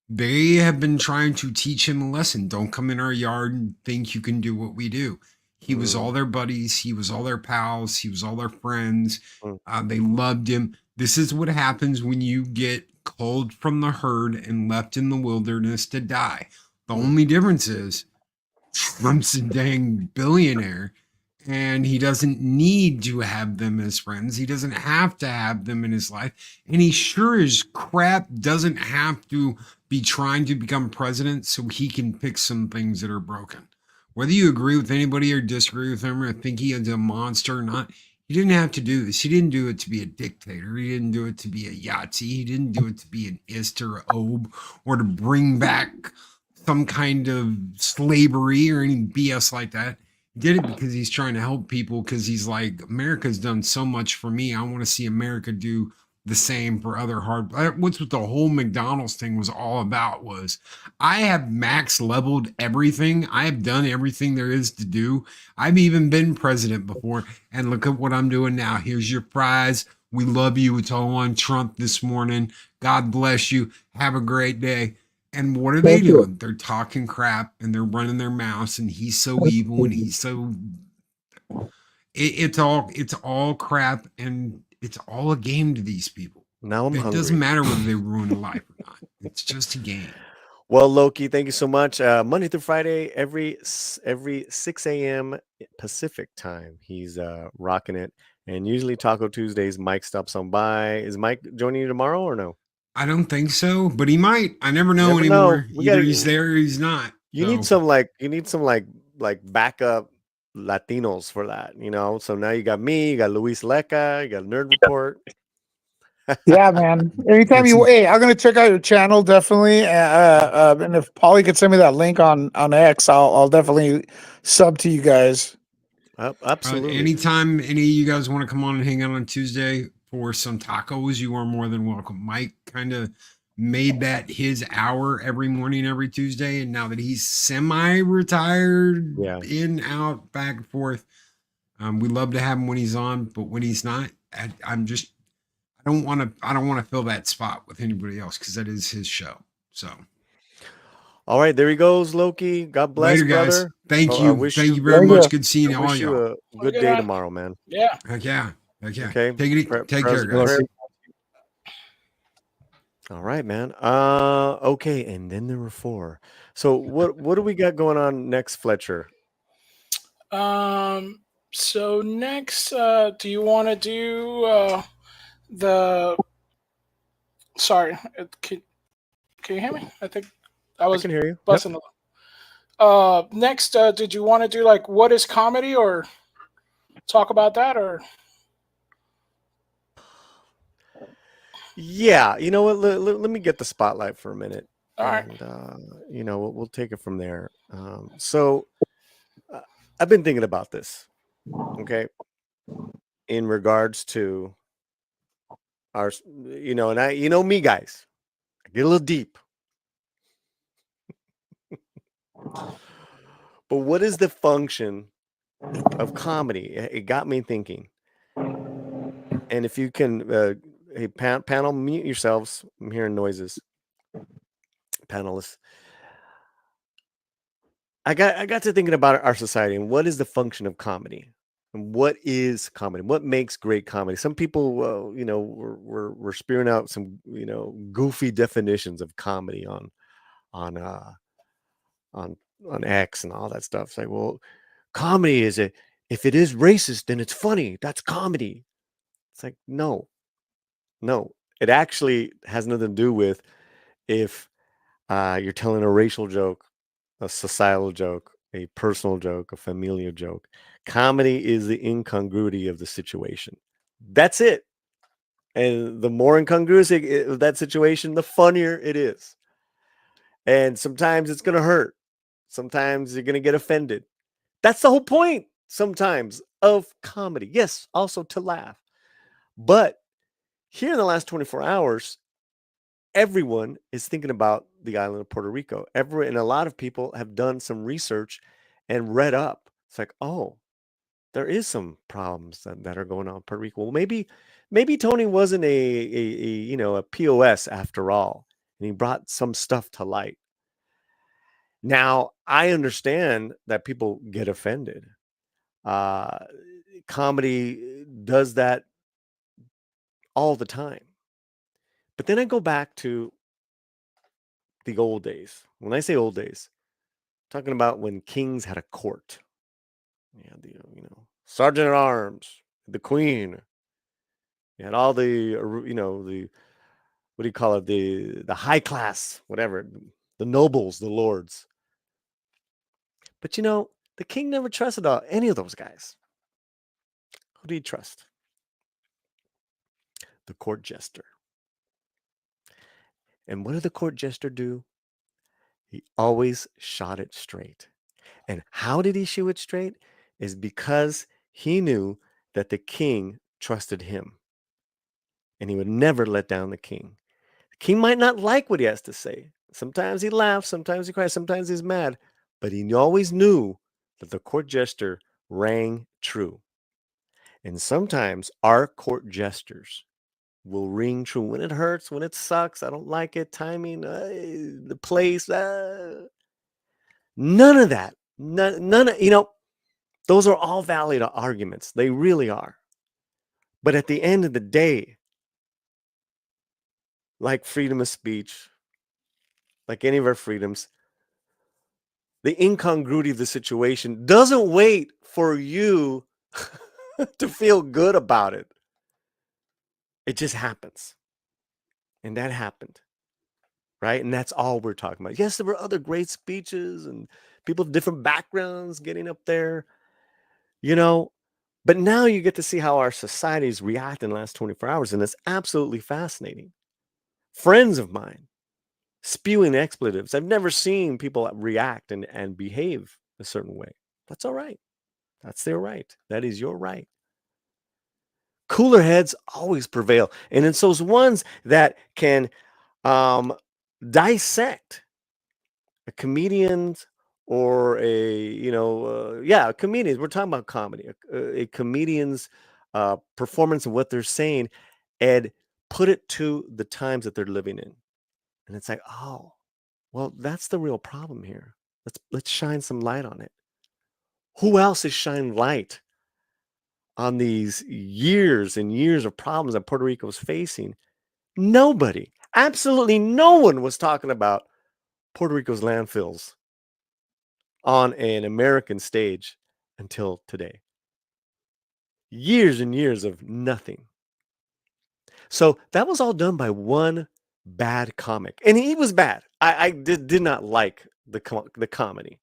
they have been trying to teach him a lesson. Don't come in our yard and think you can do what we do. He was all their buddies. He was all their pals. He was all their friends. They loved him. This is what happens when you get culled from the herd and left in the wilderness to die. The only difference is Trump's a dang billionaire, and he doesn't need to have them as friends. He doesn't have to have them in his life. And he sure as crap doesn't have to be trying to become president so he can fix some things that are broken. Whether you agree with anybody or disagree with him or think he is a monster or not, he didn't have to do this. He didn't do it to be a dictator. He didn't do it to be a Yahtzee. He didn't do it to be an Ist or a Ob or to bring back some kind of slavery or any BS like that. He did it because he's trying to help people, because he's like, America's done so much for me. I want to see America do the same for other hard. What's what the whole McDonald's thing was all about was, I have max leveled everything. I have done everything there is to do. I've even been president before, and look at what I'm doing now. Here's your prize. We love you. It's all on Trump this morning. God bless you. Have a great day. And what are they doing? They're talking crap and they're running their mouths, and he's so evil and he's so it's all crap. And It's all a game to these people. Now I'm It hungry. doesn't matter whether they ruin a life or not. It's just a game. Well, Loki, thank you so much. Monday through Friday, every 6 a.m. Pacific time, he's rocking it. And usually Taco Tuesdays, Mike stops on by. Is Mike joining you tomorrow or no? I don't think so, but he might. I never know Never anymore. know. Either he's there or he's not. You need some like backup Latinos for that, you know. So now you got me, you got Luis Leca, you got Nerd Report. Yeah, man. Anytime hey, I'm gonna check out your channel definitely. And if Polly could send me that link on X, I'll definitely sub to you guys. Absolutely. Anytime any of you guys want to come on and hang out on Tuesday for some tacos, you are more than welcome. Mike kind of made that his hour every morning, every Tuesday, and now that he's semi-retired, in, out, back and forth, we love to have him when he's on, but when he's not, I don't want to fill that spot with anybody else because that is his show. So, all right, there he goes, Loki. God bless, later, guys. brother. Thank you. Thank you very much. Good seeing all wish you y'all. a good day tomorrow, man. Yeah. Heck yeah. Heck yeah. Okay. Take care, guys. All right, man. Okay, and then there were 4. So what do we got going on next, Fletcher? So next, do you want to do sorry, can you hear me? I think I can hear you. Busting next, did you want to do like what is comedy or talk about that or? Yeah, you know what? Let me get the spotlight for a minute. All right. You know, we'll take it from there. So I've been thinking about this, okay, in regards to our, you know, and you know me, guys, I get a little deep. But what is the function of comedy? It got me thinking. And if you can, hey, panel, mute yourselves. I'm hearing noises. Panelists. I got to thinking about our society and what is the function of comedy, and what is comedy? What makes great comedy? Some people, you know, we're spewing out some, you know, goofy definitions of comedy on X and all that stuff. It's like, well, comedy is if it is racist, then it's funny. That's comedy. It's like, no, it actually has nothing to do with if you're telling a racial joke, a societal joke, a personal joke, a familial joke. Comedy is the incongruity of the situation. That's it. And the more incongruous of that situation, the funnier it is. And sometimes it's going to hurt. Sometimes you're going to get offended. That's the whole point sometimes of comedy. Yes, also to laugh. But here in the last 24 hours, everyone is thinking about the island of Puerto Rico. And a lot of people have done some research and read up. It's like, oh, there is some problems that are going on in Puerto Rico. Well, maybe Tony wasn't a POS after all, and he brought some stuff to light. Now, I understand that people get offended. Comedy does that all the time. But then I go back to the old days. When I say old days, I'm talking about when kings had a court. Yeah, the sergeant at arms, the queen. You had all the the what do you call it, the high class, whatever, the nobles, the lords. But the king never trusted any of those guys. Who do you trust? The court jester. And what did the court jester do? He always shot it straight. And how did he shoot it straight? Is because he knew that the king trusted him. And he would never let down the king. The king might not like what he has to say. Sometimes he laughs, sometimes he cries, sometimes he's mad. But he always knew that the court jester rang true. And sometimes our court jesters will ring true when it hurts, when it sucks. I don't like it. Timing, the place. None of that. None of, those are all valid arguments. They really are. But at the end of the day, like freedom of speech, like any of our freedoms, the incongruity of the situation doesn't wait for you to feel good about it. It just happens. And that happened. Right? And that's all we're talking about. Yes, there were other great speeches and people with different backgrounds getting up there, you know, but now you get to see how our societies react in the last 24 hours. And it's absolutely fascinating. Friends of mine spewing expletives. I've never seen people react and behave a certain way. That's all right. That's their right. That is your right. Cooler heads always prevail. And it's those ones that can dissect a comedian or a comedians. We're talking about comedy, a comedian's performance and what they're saying, and put it to the times that they're living in. And it's like, oh, well, that's the real problem here. Let's shine some light on it. Who else is shining light on these years and years of problems that Puerto Rico is facing? Nobody, absolutely no one was talking about Puerto Rico's landfills on an American stage until today. Years and years of nothing. So that was all done by one bad comic. And he was bad. I did not like the comedy.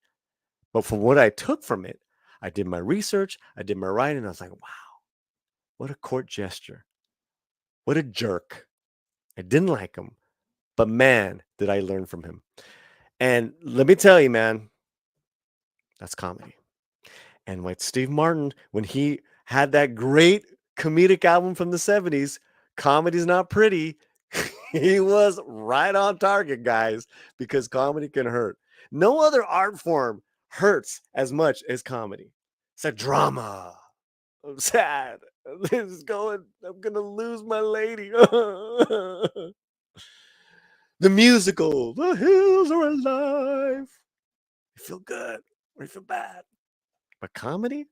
But from what I took from it, I did my research, I did my writing, I was like, wow, what a court gesture. What a jerk. I didn't like him. But man, did I learn from him. And let me tell you, man, that's comedy. And like Steve Martin, when he had that great comedic album from the 70s, Comedy's Not Pretty, he was right on target, guys, because comedy can hurt. No other art form hurts as much as comedy. It's a drama. I'm sad. This is going, I'm going to lose my lady. The musical, The Hills Are Alive. You feel good or you feel bad. But comedy?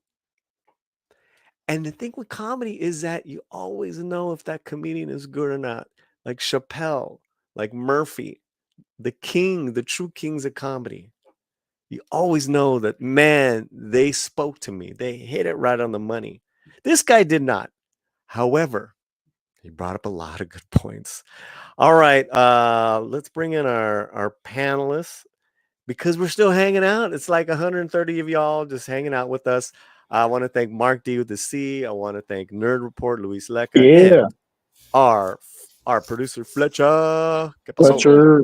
And the thing with comedy is that you always know if that comedian is good or not. Like Chappelle, like Murphy, the true kings of comedy. You always know that, man, they spoke to me. They hit it right on the money. This guy did not. However, he brought up a lot of good points. All right, let's bring in our panelists because we're still hanging out. It's like 130 of y'all just hanging out with us. I want to thank Mark D with the C. I want to thank Nerd Report, Luis Leca, and our producer Fletcher. Fletcher.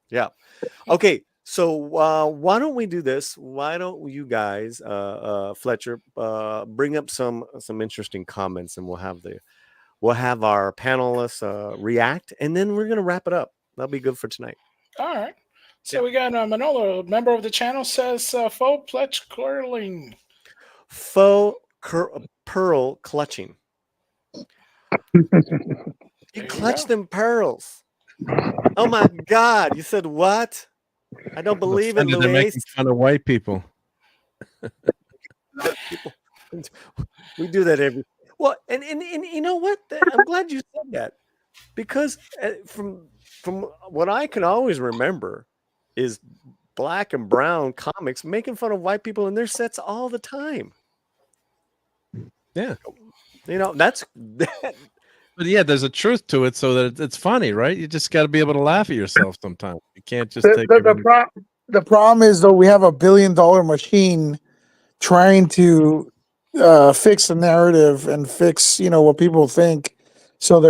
Yeah. Okay. So why don't we do this? Why don't you guys, Fletcher, bring up some interesting comments, and we'll have our panelists react, and then we're gonna wrap it up. That'll be good for tonight. All right. So we got Manolo, member of the channel, says faux pletch curling. Faux pearl clutching. You clutch them pearls. Oh my God! You said what? I don't believe it, They're Luis. making fun of white people. We do that every. Well, and you know what? I'm glad you said that because from what I can always remember is black and brown comics making fun of white people in their sets all the time. Yeah, you know that's. But yeah, there's a truth to it, so that it's funny, right? You just got to be able to laugh at yourself sometimes. You can't just take the problem is though we have $1 billion machine trying to fix the narrative and fix what people think. So they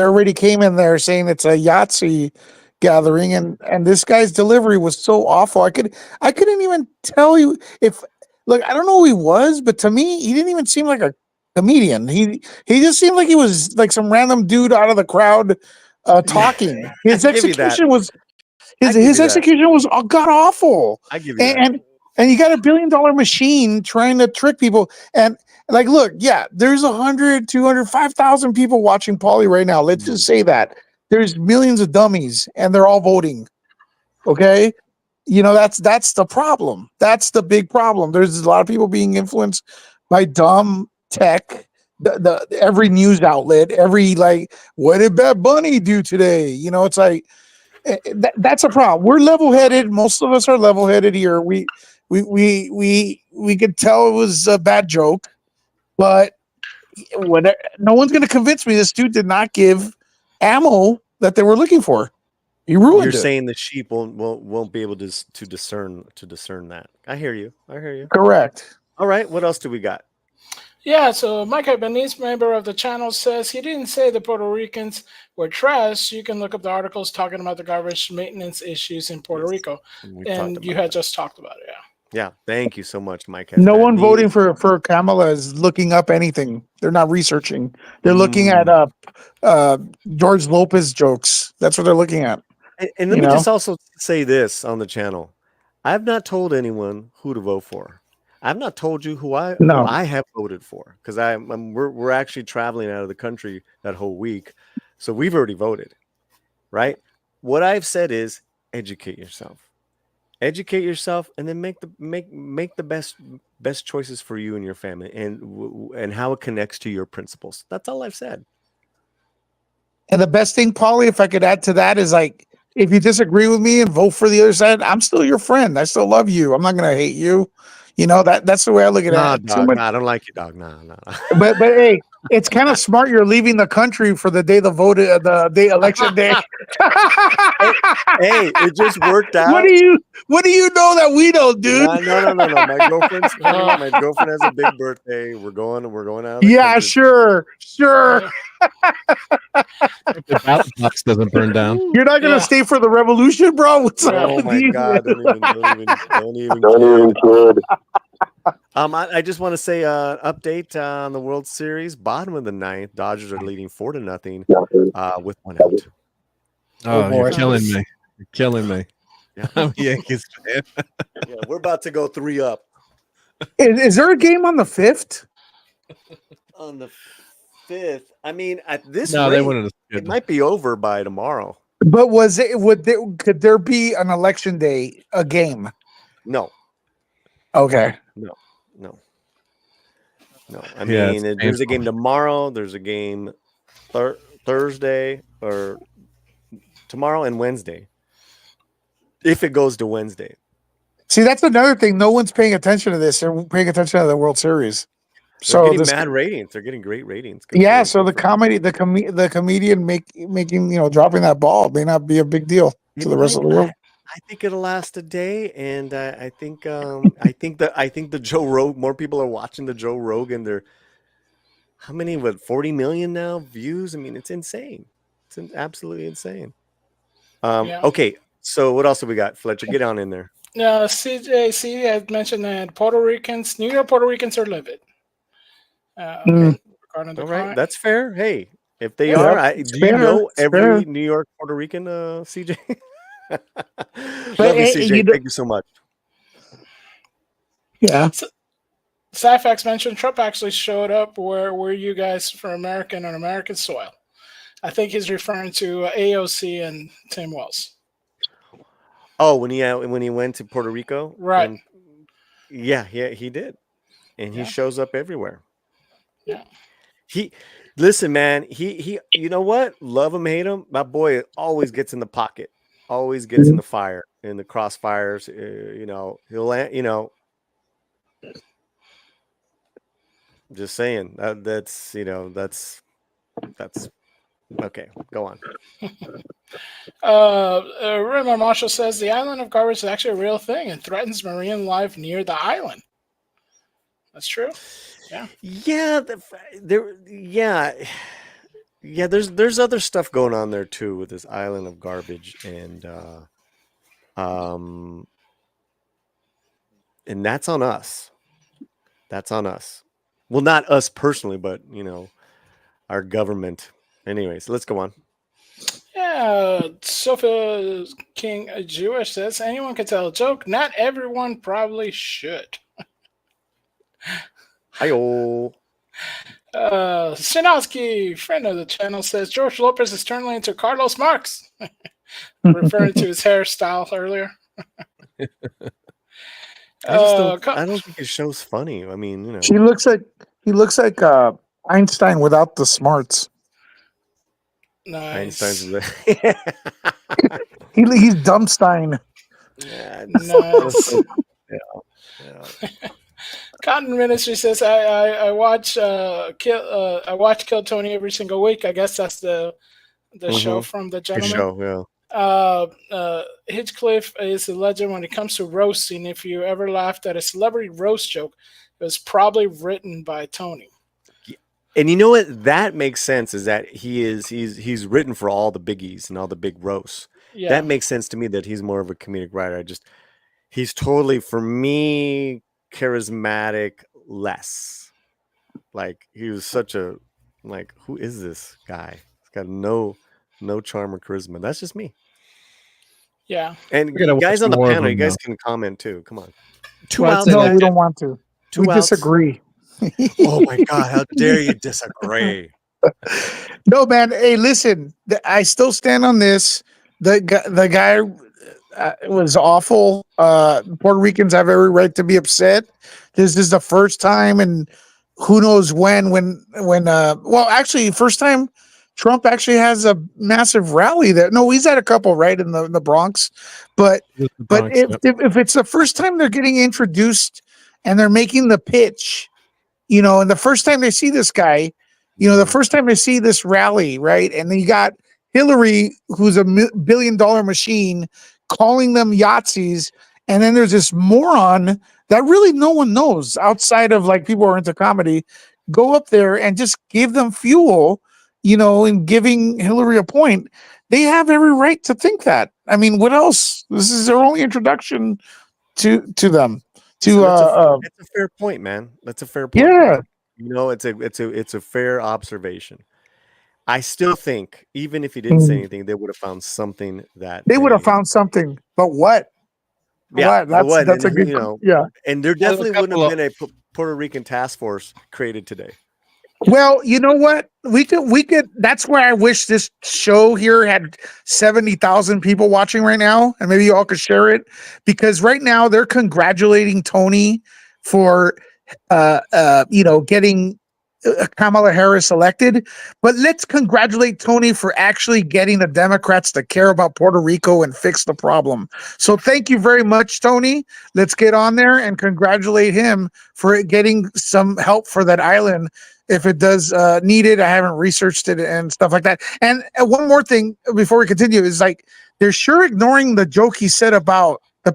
already came in there saying it's a Yahtzee gathering, and this guy's delivery was so awful. I couldn't even tell you if look. I don't know who he was, but to me, he didn't even seem like a comedian. He just seemed like he was like some random dude out of the crowd talking. His execution was his execution was god awful. I give you that. And you got $1 billion machine trying to trick people. And like, look, yeah, there's 100, 200, 5,000 people watching Pauly right now. Let's just say that there's millions of dummies and they're all voting. Okay. That's the problem. That's the big problem. There's a lot of people being influenced by dumb tech every news outlet, every like, what did Bad Bunny do today? You know, it's like that's a problem. We're level headed. Most of us are level headed here. We could tell it was a bad joke, but no one's going to convince me this dude did not give ammo that they were looking for. He ruined You're it. saying the sheep won't be able to discern that. I hear you. Correct. All right. What else do we got? Yeah, so Mike Ibanez, member of the channel, says he didn't say the Puerto Ricans were trash. You can look up the articles talking about the garbage maintenance issues in Puerto Rico. And you had just talked about it, Yeah, thank you so much, Mike. No one voting for Kamala is looking up anything. They're not researching. They're looking at George Lopez jokes. That's what they're looking at. And let me just also say this on the channel. I've not told anyone who to vote for. I've not told you who I have voted for, because we're actually traveling out of the country that whole week, so we've already voted, right? What I've said is educate yourself, and then make the best choices for you and your family, and how it connects to your principles. That's all I've said. And the best thing, Paulie, if I could add to that, is like, if you disagree with me and vote for the other side, I'm still your friend. I still love you. I'm not going to hate you. You know, that's the way I look at it. Dog, I don't like you, dog. No. But hey, it's kind of smart. You're leaving the country for the day the election day. Hey, it just worked out. What do you know that we don't, dude? No. My girlfriend's coming. My girlfriend has a big birthday. We're going out. Yeah, sure. The ballot box doesn't burn down. You're not gonna stay for the revolution, bro? What's up Oh with my you? God! Don't even kid. I just want to say update on the World Series. Bottom of the ninth, Dodgers are leading 4-0 with 1 out. Oh, you're killing me. You're killing me. Yeah. I'm a Yankees fan. Yeah, we're about to go 3 up. Is there a game on the 5th? On the 5th, I mean, at this No, rate, they wanted it might be over by tomorrow. But could there be an election day a game? No. Okay. No. I mean, there's a game tomorrow. There's a game Thursday, or tomorrow and Wednesday. If it goes to Wednesday. See, that's another thing. No one's paying attention to this. They're paying attention to the World Series. They're getting mad ratings. They're getting great ratings. Yeah, so the comedian making dropping that ball may not be a big deal to the rest of the world. I think it'll last a day, and I think the Joe Rogan, more people are watching the Joe Rogan. They're how many? 40 million now views. I mean, it's insane. It's absolutely insane. Okay, so what else have we got, Fletcher? Get on in there. CJC had mentioned that New York Puerto Ricans are livid. Okay. All right, that's fair. Hey, if they are, do you know every New York Puerto Rican, CJ? Love you, CJ. Thank you so much. Yeah. Syfax mentioned Trump actually showed up where you guys for on American soil. I think he's referring to AOC and Tim Wells. Oh, when he went to Puerto Rico, right? Yeah, he did, and he shows up everywhere. Yeah. Listen, man. He. You know what? Love him, hate him. My boy always gets in the pocket. Always gets in the fire, in the crossfires. He'll. Just saying. That's okay. Go on. Raymond Marshall says the island of garbage is actually a real thing and threatens marine life near the island. That's true. Yeah. Yeah. There's other stuff going on there too with this island of garbage, and that's on us. That's on us. Well, not us personally, but our government. Anyways, let's go on. Yeah, Sophia King Jewish says anyone can tell a joke. Not everyone probably should. Hi-oh. Sinowski, friend of the channel, says George Lopez is turning into Carlos Marx, referring to his hairstyle earlier. I don't think his show's funny. I mean, he looks like Einstein without the smarts. Nice. Einstein's He's Dumbstein. yeah, Nice. yeah. Cotton Ministry says I watch I watch Kill Tony every single week. I guess that's the show from the Good gentleman. show, yeah. Hinchcliffe is a legend when it comes to roasting. If you ever laughed at a celebrity roast joke, it was probably written by Tony. And you know what? That makes sense. Is that he's written for all the biggies and all the big roasts. Yeah. That makes sense to me. That he's more of a comedic writer. He's totally, for me, charismatic. Less like he was such a who is this guy? He's got no charm or charisma. That's just me. Yeah. And guys on the panel, you guys can comment too. Come on. No, we don't want to. We disagree. Oh my God, how dare you disagree? No, man. Hey, listen, I still stand on this. The guy was awful. Puerto Ricans have every right to be upset. This is the first time, and who knows when well, actually, first time Trump actually has a massive rally there. No, he's had a couple, right, in the Bronx. But if it's the first time they're getting introduced and they're making the pitch, and the first time they see this guy, the first time they see this rally, right, and then you got Hillary, who's a $1 billion machine, calling them Yahtzees, and then there's this moron that really no one knows outside of people who are into comedy, go up there and just give them fuel, in giving Hillary a point. They have every right to think that. I mean, what else? This is their only introduction to them. It's a fair point, man. That's a fair point. Yeah. It's a fair observation. I still think even if he didn't say anything, they would have found something that they would have found something. But what? Yeah, what? That's a good. Yeah, and there definitely wouldn't have been a Puerto Rican task force created today. Well, you know what? We could. That's where I wish this show here had 70,000 people watching right now, and maybe you all could share it, because right now they're congratulating Tony for, getting Kamala Harris elected, but let's congratulate Tony for actually getting the Democrats to care about Puerto Rico and fix the problem. So thank you very much, Tony. Let's get on there and congratulate him for getting some help for that island if it does need it. I haven't researched it and stuff like that. And one more thing before we continue is they're sure ignoring the joke he said about the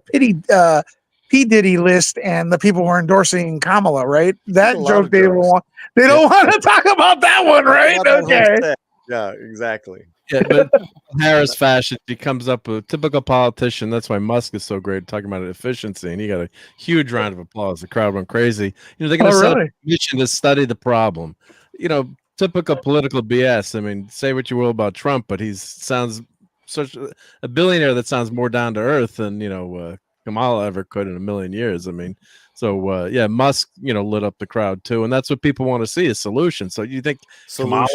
P. Diddy list and the people who are endorsing Kamala, right? That joke they don't want. They don't want to talk about that one, right? Okay. Yeah, exactly. Yeah, but Harris fashion, she comes up with a typical politician. That's why Musk is so great talking about efficiency, and he got a huge round of applause. The crowd went crazy. They're going to set up a mission to study the problem. Typical political BS. I mean, say what you will about Trump, but he sounds such a billionaire that sounds more down to earth than Kamala ever could in a million years. I mean, so Musk, lit up the crowd too, and that's what people want to see, a solution. So you think Kamala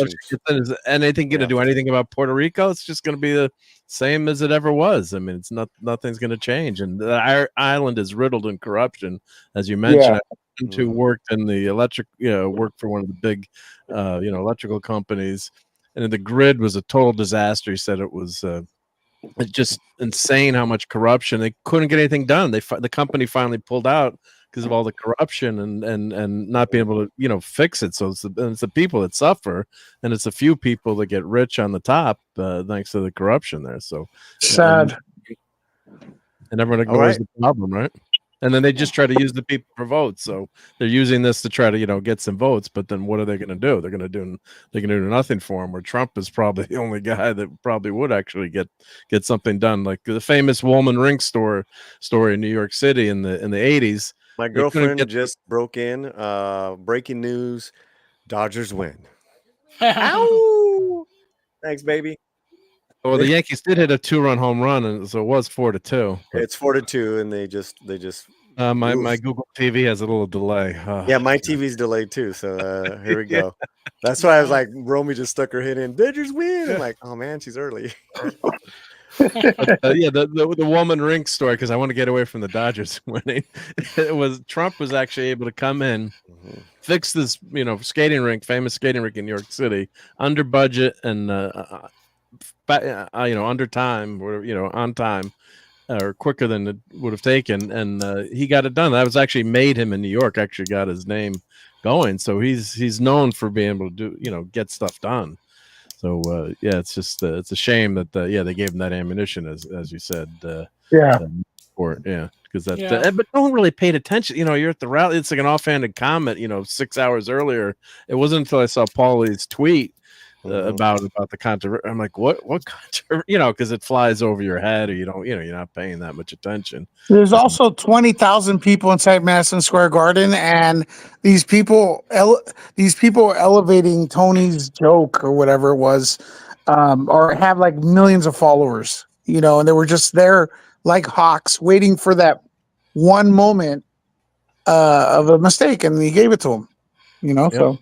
is anything going to do anything about Puerto Rico? It's just going to be the same as it ever was. I mean, nothing's going to change, and our island is riddled in corruption, as you mentioned. Who worked in the electric, worked for one of the big, electrical companies, and the grid was a total disaster. He said it was. It's just insane how much corruption. They couldn't get anything done. The company finally pulled out because of all the corruption and not being able to fix it. So it's the people that suffer, and it's a few people that get rich on the top thanks to the corruption there. So sad. And everyone ignores the problem, right? And then they just try to use the people for votes. So they're using this to try to, get some votes. But then what are they going to do? They're going to do nothing for him. Where Trump is probably the only guy that probably would actually get something done. Like the famous Woolman Ring story in New York City in the 80s. My girlfriend just broke in. Breaking news: Dodgers win. Ow! Thanks, baby. Well, the Yankees did hit a 2-run home run, and so it was 4-2. It's 4-2, and they just. My Google TV has a little delay. Yeah, my TV's delayed too. So here we go. That's why I was like, Romy just stuck her head in. Dodgers win. I'm like, oh man, she's early. Yeah, the woman rink story, because I want to get away from the Dodgers winning. It was Trump was actually able to come in, fix this, skating rink, famous skating rink in New York City, under budget and under time, or on time, or quicker than it would have taken, and he got it done. That was actually made him in New York. Actually, got his name going. So he's known for being able to do get stuff done. So yeah, it's just it's a shame that they gave him that ammunition, as you said. Yeah. Because that Yeah. but no one really paid attention. You're at the rally. It's like an offhanded comment. 6 hours earlier. It wasn't until I saw Paulie's tweet about the controversy. I'm like, what controversy? Because it flies over your head, or you're not paying that much attention. There's also 20,000 people inside Madison Square Garden, and these people are elevating Tony's joke or whatever it was, or have like millions of followers, and they were just there like hawks waiting for that one moment of a mistake, and he gave it to him, so.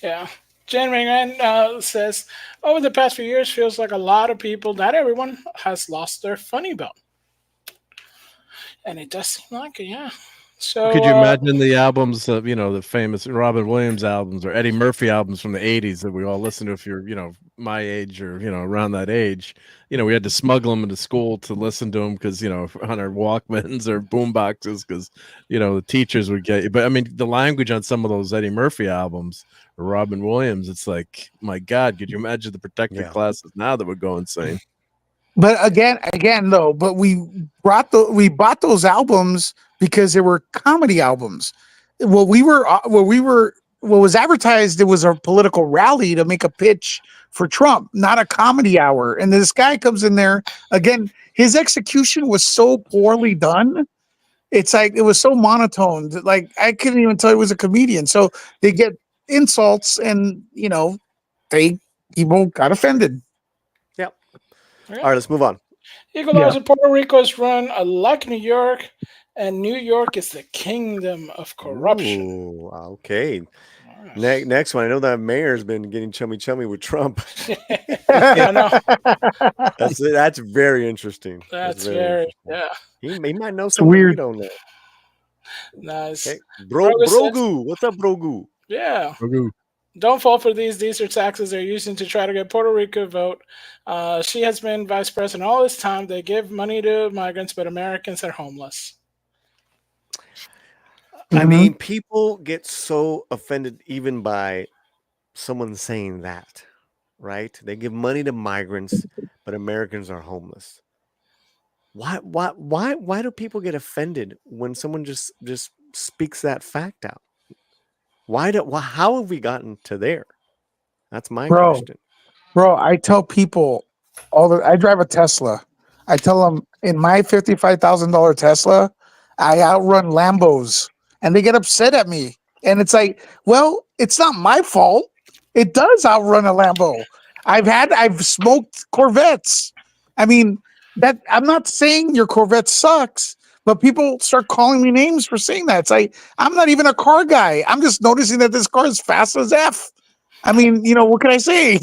Yeah. Jen Ringman says, over the past few years, feels like a lot of people, not everyone, has lost their funny bone. And it does seem like it, yeah. So could you imagine the albums of, the famous Robin Williams albums or Eddie Murphy albums from the 80s that we all listened to if you're, my age or, around that age? We had to smuggle them into school to listen to them because, on our Walkmans or boom boxes because, the teachers would get you. But I mean, the language on some of those Eddie Murphy albums or Robin Williams, it's like, my God, could you imagine the protected classes now that would go insane? But again, though, but we bought those albums because they were comedy albums. What was advertised, it was a political rally to make a pitch for Trump, not a comedy hour. And this guy comes in there again. His execution was so poorly done. It's like it was so monotone that, like, I couldn't even tell he was a comedian. So they get insults, and people got offended. Yep. All right, let's move on. Equalizer Puerto Rico is run like New York, and New York is the kingdom of corruption. Ooh, okay. Next one. I know that mayor's been getting chummy with Trump. I know. That's very interesting. That's very interesting. He might know something we don't know. Nice. Okay. Brogu. What's up, Brogu? Yeah. Brogu. Don't fall for these. These are taxes they're using to try to get Puerto Rico vote. She has been vice president all this time. They give money to migrants, but Americans are homeless. I mean, people get so offended even by someone saying that, right? They give money to migrants, but Americans are homeless. Why do people get offended when someone just speaks that fact out? How have we gotten to there? That's my question. Bro, I tell people I drive a Tesla. I tell them in my $55,000 Tesla, I outrun Lambos, and they get upset at me. And it's like, well, it's not my fault. It does outrun a Lambo. I've smoked Corvettes. I mean, I'm not saying your Corvette sucks, but people start calling me names for saying that. It's like, I'm not even a car guy. I'm just noticing that this car is fast as F. I mean, what can I say?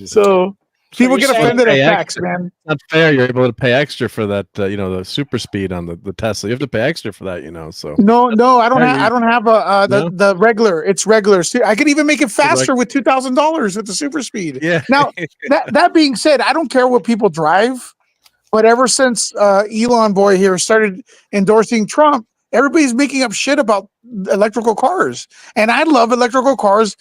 So people get offended at facts, man. Not fair. You're able to pay extra for that. The super speed on the Tesla. You have to pay extra for that. So no, I don't have the regular. It's regular. I could even make it faster with $2,000 with the super speed. Yeah. Now that being said, I don't care what people drive, but ever since Elon boy here started endorsing Trump, everybody's making up shit about electrical cars, and I love electrical cars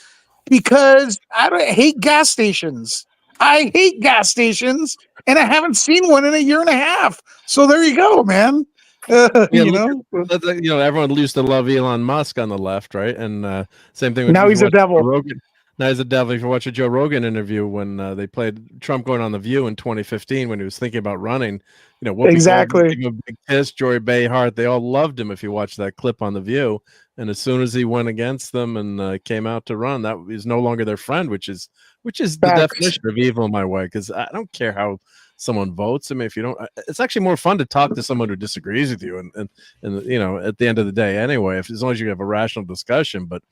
because I hate gas stations. I hate gas stations, and I haven't seen one in a year and a half. So there you go, man. Everyone used to love Elon Musk on the left, right? And same thing with now he's a devil. Rogan. Now he's a devil. If you watch a Joe Rogan interview when they played Trump going on The View in 2015 when he was thinking about running, exactly. Big Kiss, Joy Behar, they all loved him if you watch that clip on The View. And as soon as he went against them and came out to run, that is no longer their friend, which is the definition of evil in my way. Because I don't care how someone votes. I mean, if you don't, it's actually more fun to talk to someone who disagrees with you, and at the end of the day, anyway, as long as you have a rational discussion. But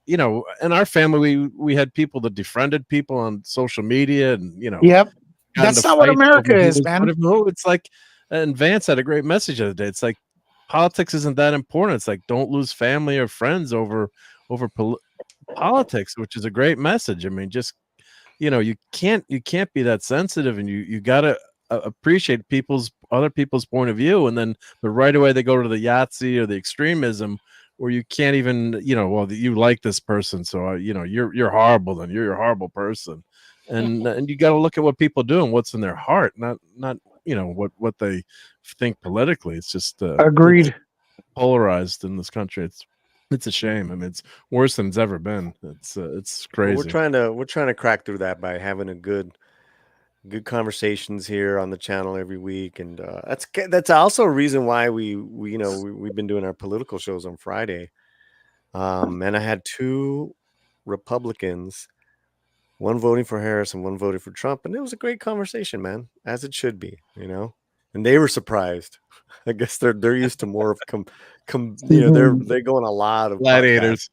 you know, in our family, we had people that defriended people on social media, and you know, Yep. got That's into not what fights America over who is, was man. voting for who. It's like, and Vance had a great message the other day. It's like politics isn't that important. It's like, don't lose family or friends over politics, which is a great message. I mean, just, you know, you can't be that sensitive, and you gotta appreciate other people's point of view, and then but right away they go to the Yahtzee or the extremism where you can't even, you know, well, you like this person, so you know, you're horrible, then you're a horrible person, and you got to look at what people do and what's in their heart, not you know what they think politically. It's just Agreed. polarized in this country. It's a shame. I mean, it's worse than it's ever been. It's Well, crazy. we're trying to crack through that by having a good conversations here on the channel every week, and that's also a reason why we've been doing our political shows on Friday. And I had 2 Republicans, one voting for Harris and one voting for Trump, and it was a great conversation, man, as it should be, you know. And they were surprised. I guess they're used to more of you know, they're going a lot of Gladiators.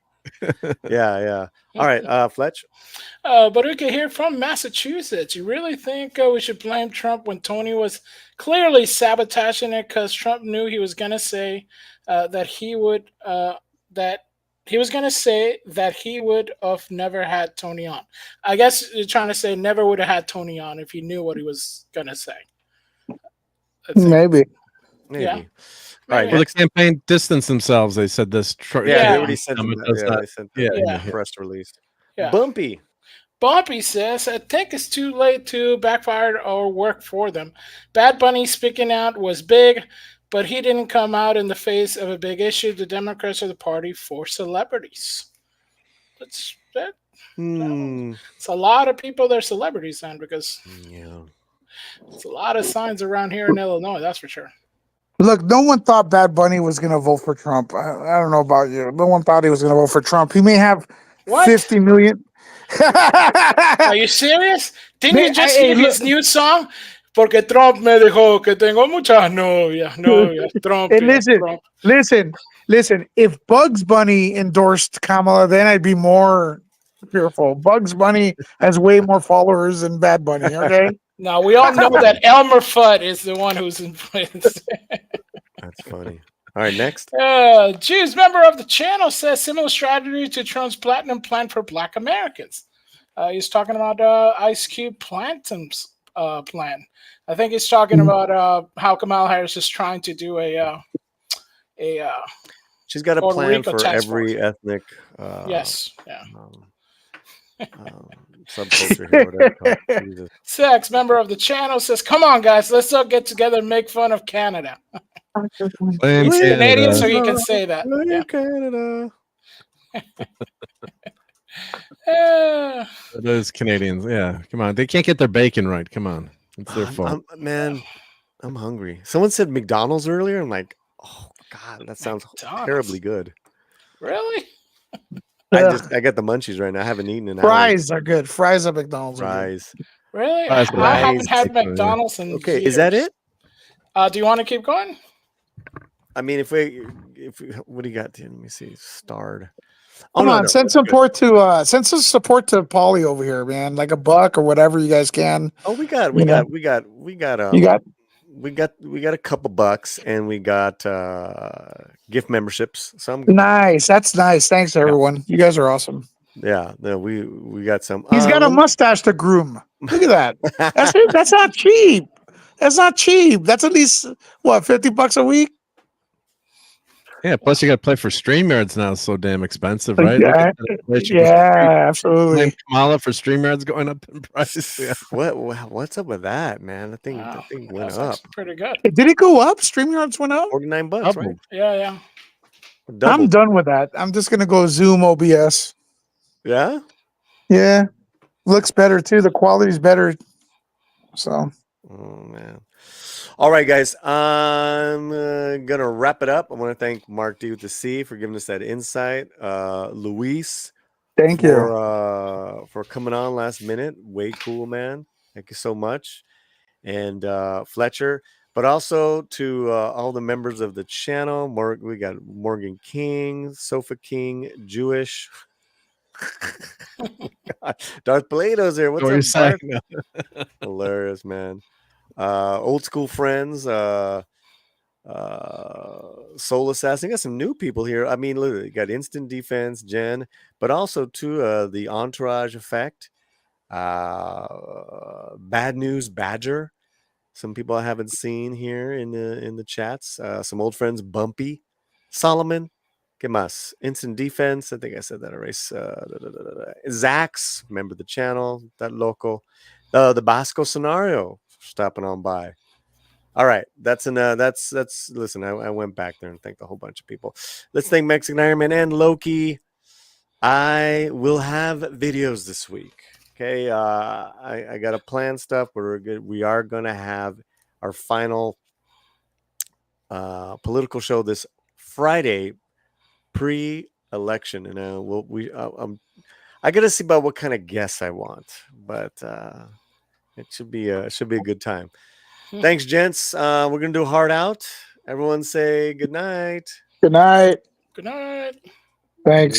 Yeah. All right, Fletch. But we can hear from Massachusetts. You really think we should blame Trump when Tony was clearly sabotaging it because Trump knew he was going to say that he would have never had Tony on. I guess you're trying to say never would have had Tony on if he knew what he was going to say. Maybe. Yeah. All right. Well, the campaign distanced themselves. They said this. They already sent them. They sent yeah. the press release. Yeah. Bumpy says, I think it's too late to backfire or work for them. Bad Bunny speaking out was big, but he didn't come out in the face of a big issue. The Democrats are the party for celebrities. It's a lot of people that are celebrities then, because it's a lot of signs around here in Illinois, that's for sure. Look, no one thought Bad Bunny was going to vote for Trump. I don't know about you. No one thought he was going to vote for Trump. He may have 50 million. Are you serious? Didn't you just hear his new song? Porque Trump me dijo que tengo muchas novias. Trump. Hey, listen. If Bugs Bunny endorsed Kamala, then I'd be more fearful. Bugs Bunny has way more followers than Bad Bunny, okay? Now, we all know that Elmer Fudd is the one who's influenced. That's funny. All right, next. Jews, member of the channel, says similar strategy to Trump's platinum plan for Black Americans. He's talking about Ice Cube Platinum's plan. I think he's talking about how Kamala Harris is trying to do she's got a Puerto plan Rico for every ethnic. Yes. Yeah. Subculture here, whatever. Jesus. Sex, member of the channel, says, "Come on, guys, let's all get together and make fun of Canada." He's Canadian, so he can say that. Yeah. Canada. Those Canadians, yeah. Come on, they can't get their bacon right. Come on, it's their fault. I'm hungry. Someone said McDonald's earlier. I'm like, oh God, that sounds terribly good. Really? I got the munchies right now. I haven't eaten in hours. Fries are good. Fries at McDonald's. Fries. Really? Fries. I haven't had McDonald's in Okay, years. is that it? Do you want to keep going? I mean, if we what do you got? Let me see. Starred. Come on, send support to Polly over here, man. Like $1 or whatever you guys can. Oh, we got a couple bucks, and we got gift memberships. Some nice. That's nice. Thanks everyone. You guys are awesome. Yeah, no, we got some. He's got a mustache to groom. Look at that. That's not cheap. That's not cheap. That's at least what, $50 a week. Yeah, plus you got to play for StreamYards now. It's so damn expensive, right? Yeah, absolutely. Kamala for StreamYards going up in price. Yeah. What's up with that, man? The thing went up. Pretty good. Did it go up? StreamYards went up? $49, right? Yeah. I'm done with that. I'm just gonna go Zoom OBS. Yeah? Yeah. Looks better too. The quality's better. So. Oh man. All right, guys. I'm gonna wrap it up. I want to thank Mark D with the C for giving us that insight. Luis, thank you for coming on last minute. Way cool, man. Thank you so much. And Fletcher, but also to all the members of the channel. We got Morgan King, Sofa King, Jewish. Darth Plato's here. What's What you're up, Darth? saying. Hilarious, man. Old school friends. Soul Assassin. Got some new people here. I mean, literally, you got Instant Defense, Jen, but also too the Entourage Effect. Bad News Badger. Some people I haven't seen here in the chats. Some old friends, Bumpy, Solomon, ¿Qué más? Instant Defense. I think I said that already. Zax, remember the channel, that local. The Basco Scenario stopping on by. All right, that's listen, I went back there and thanked a whole bunch of people. Let's thank Mexican Iron Man and Loki. I will have videos this week. Okay, I got to plan stuff, but we are gonna have our final political show this Friday, pre-election, and I got to see about what kind of guests I want, but it should be a good time. Thanks, gents. We're gonna do a hard out. Everyone say good night. Good night. Good night. Thanks.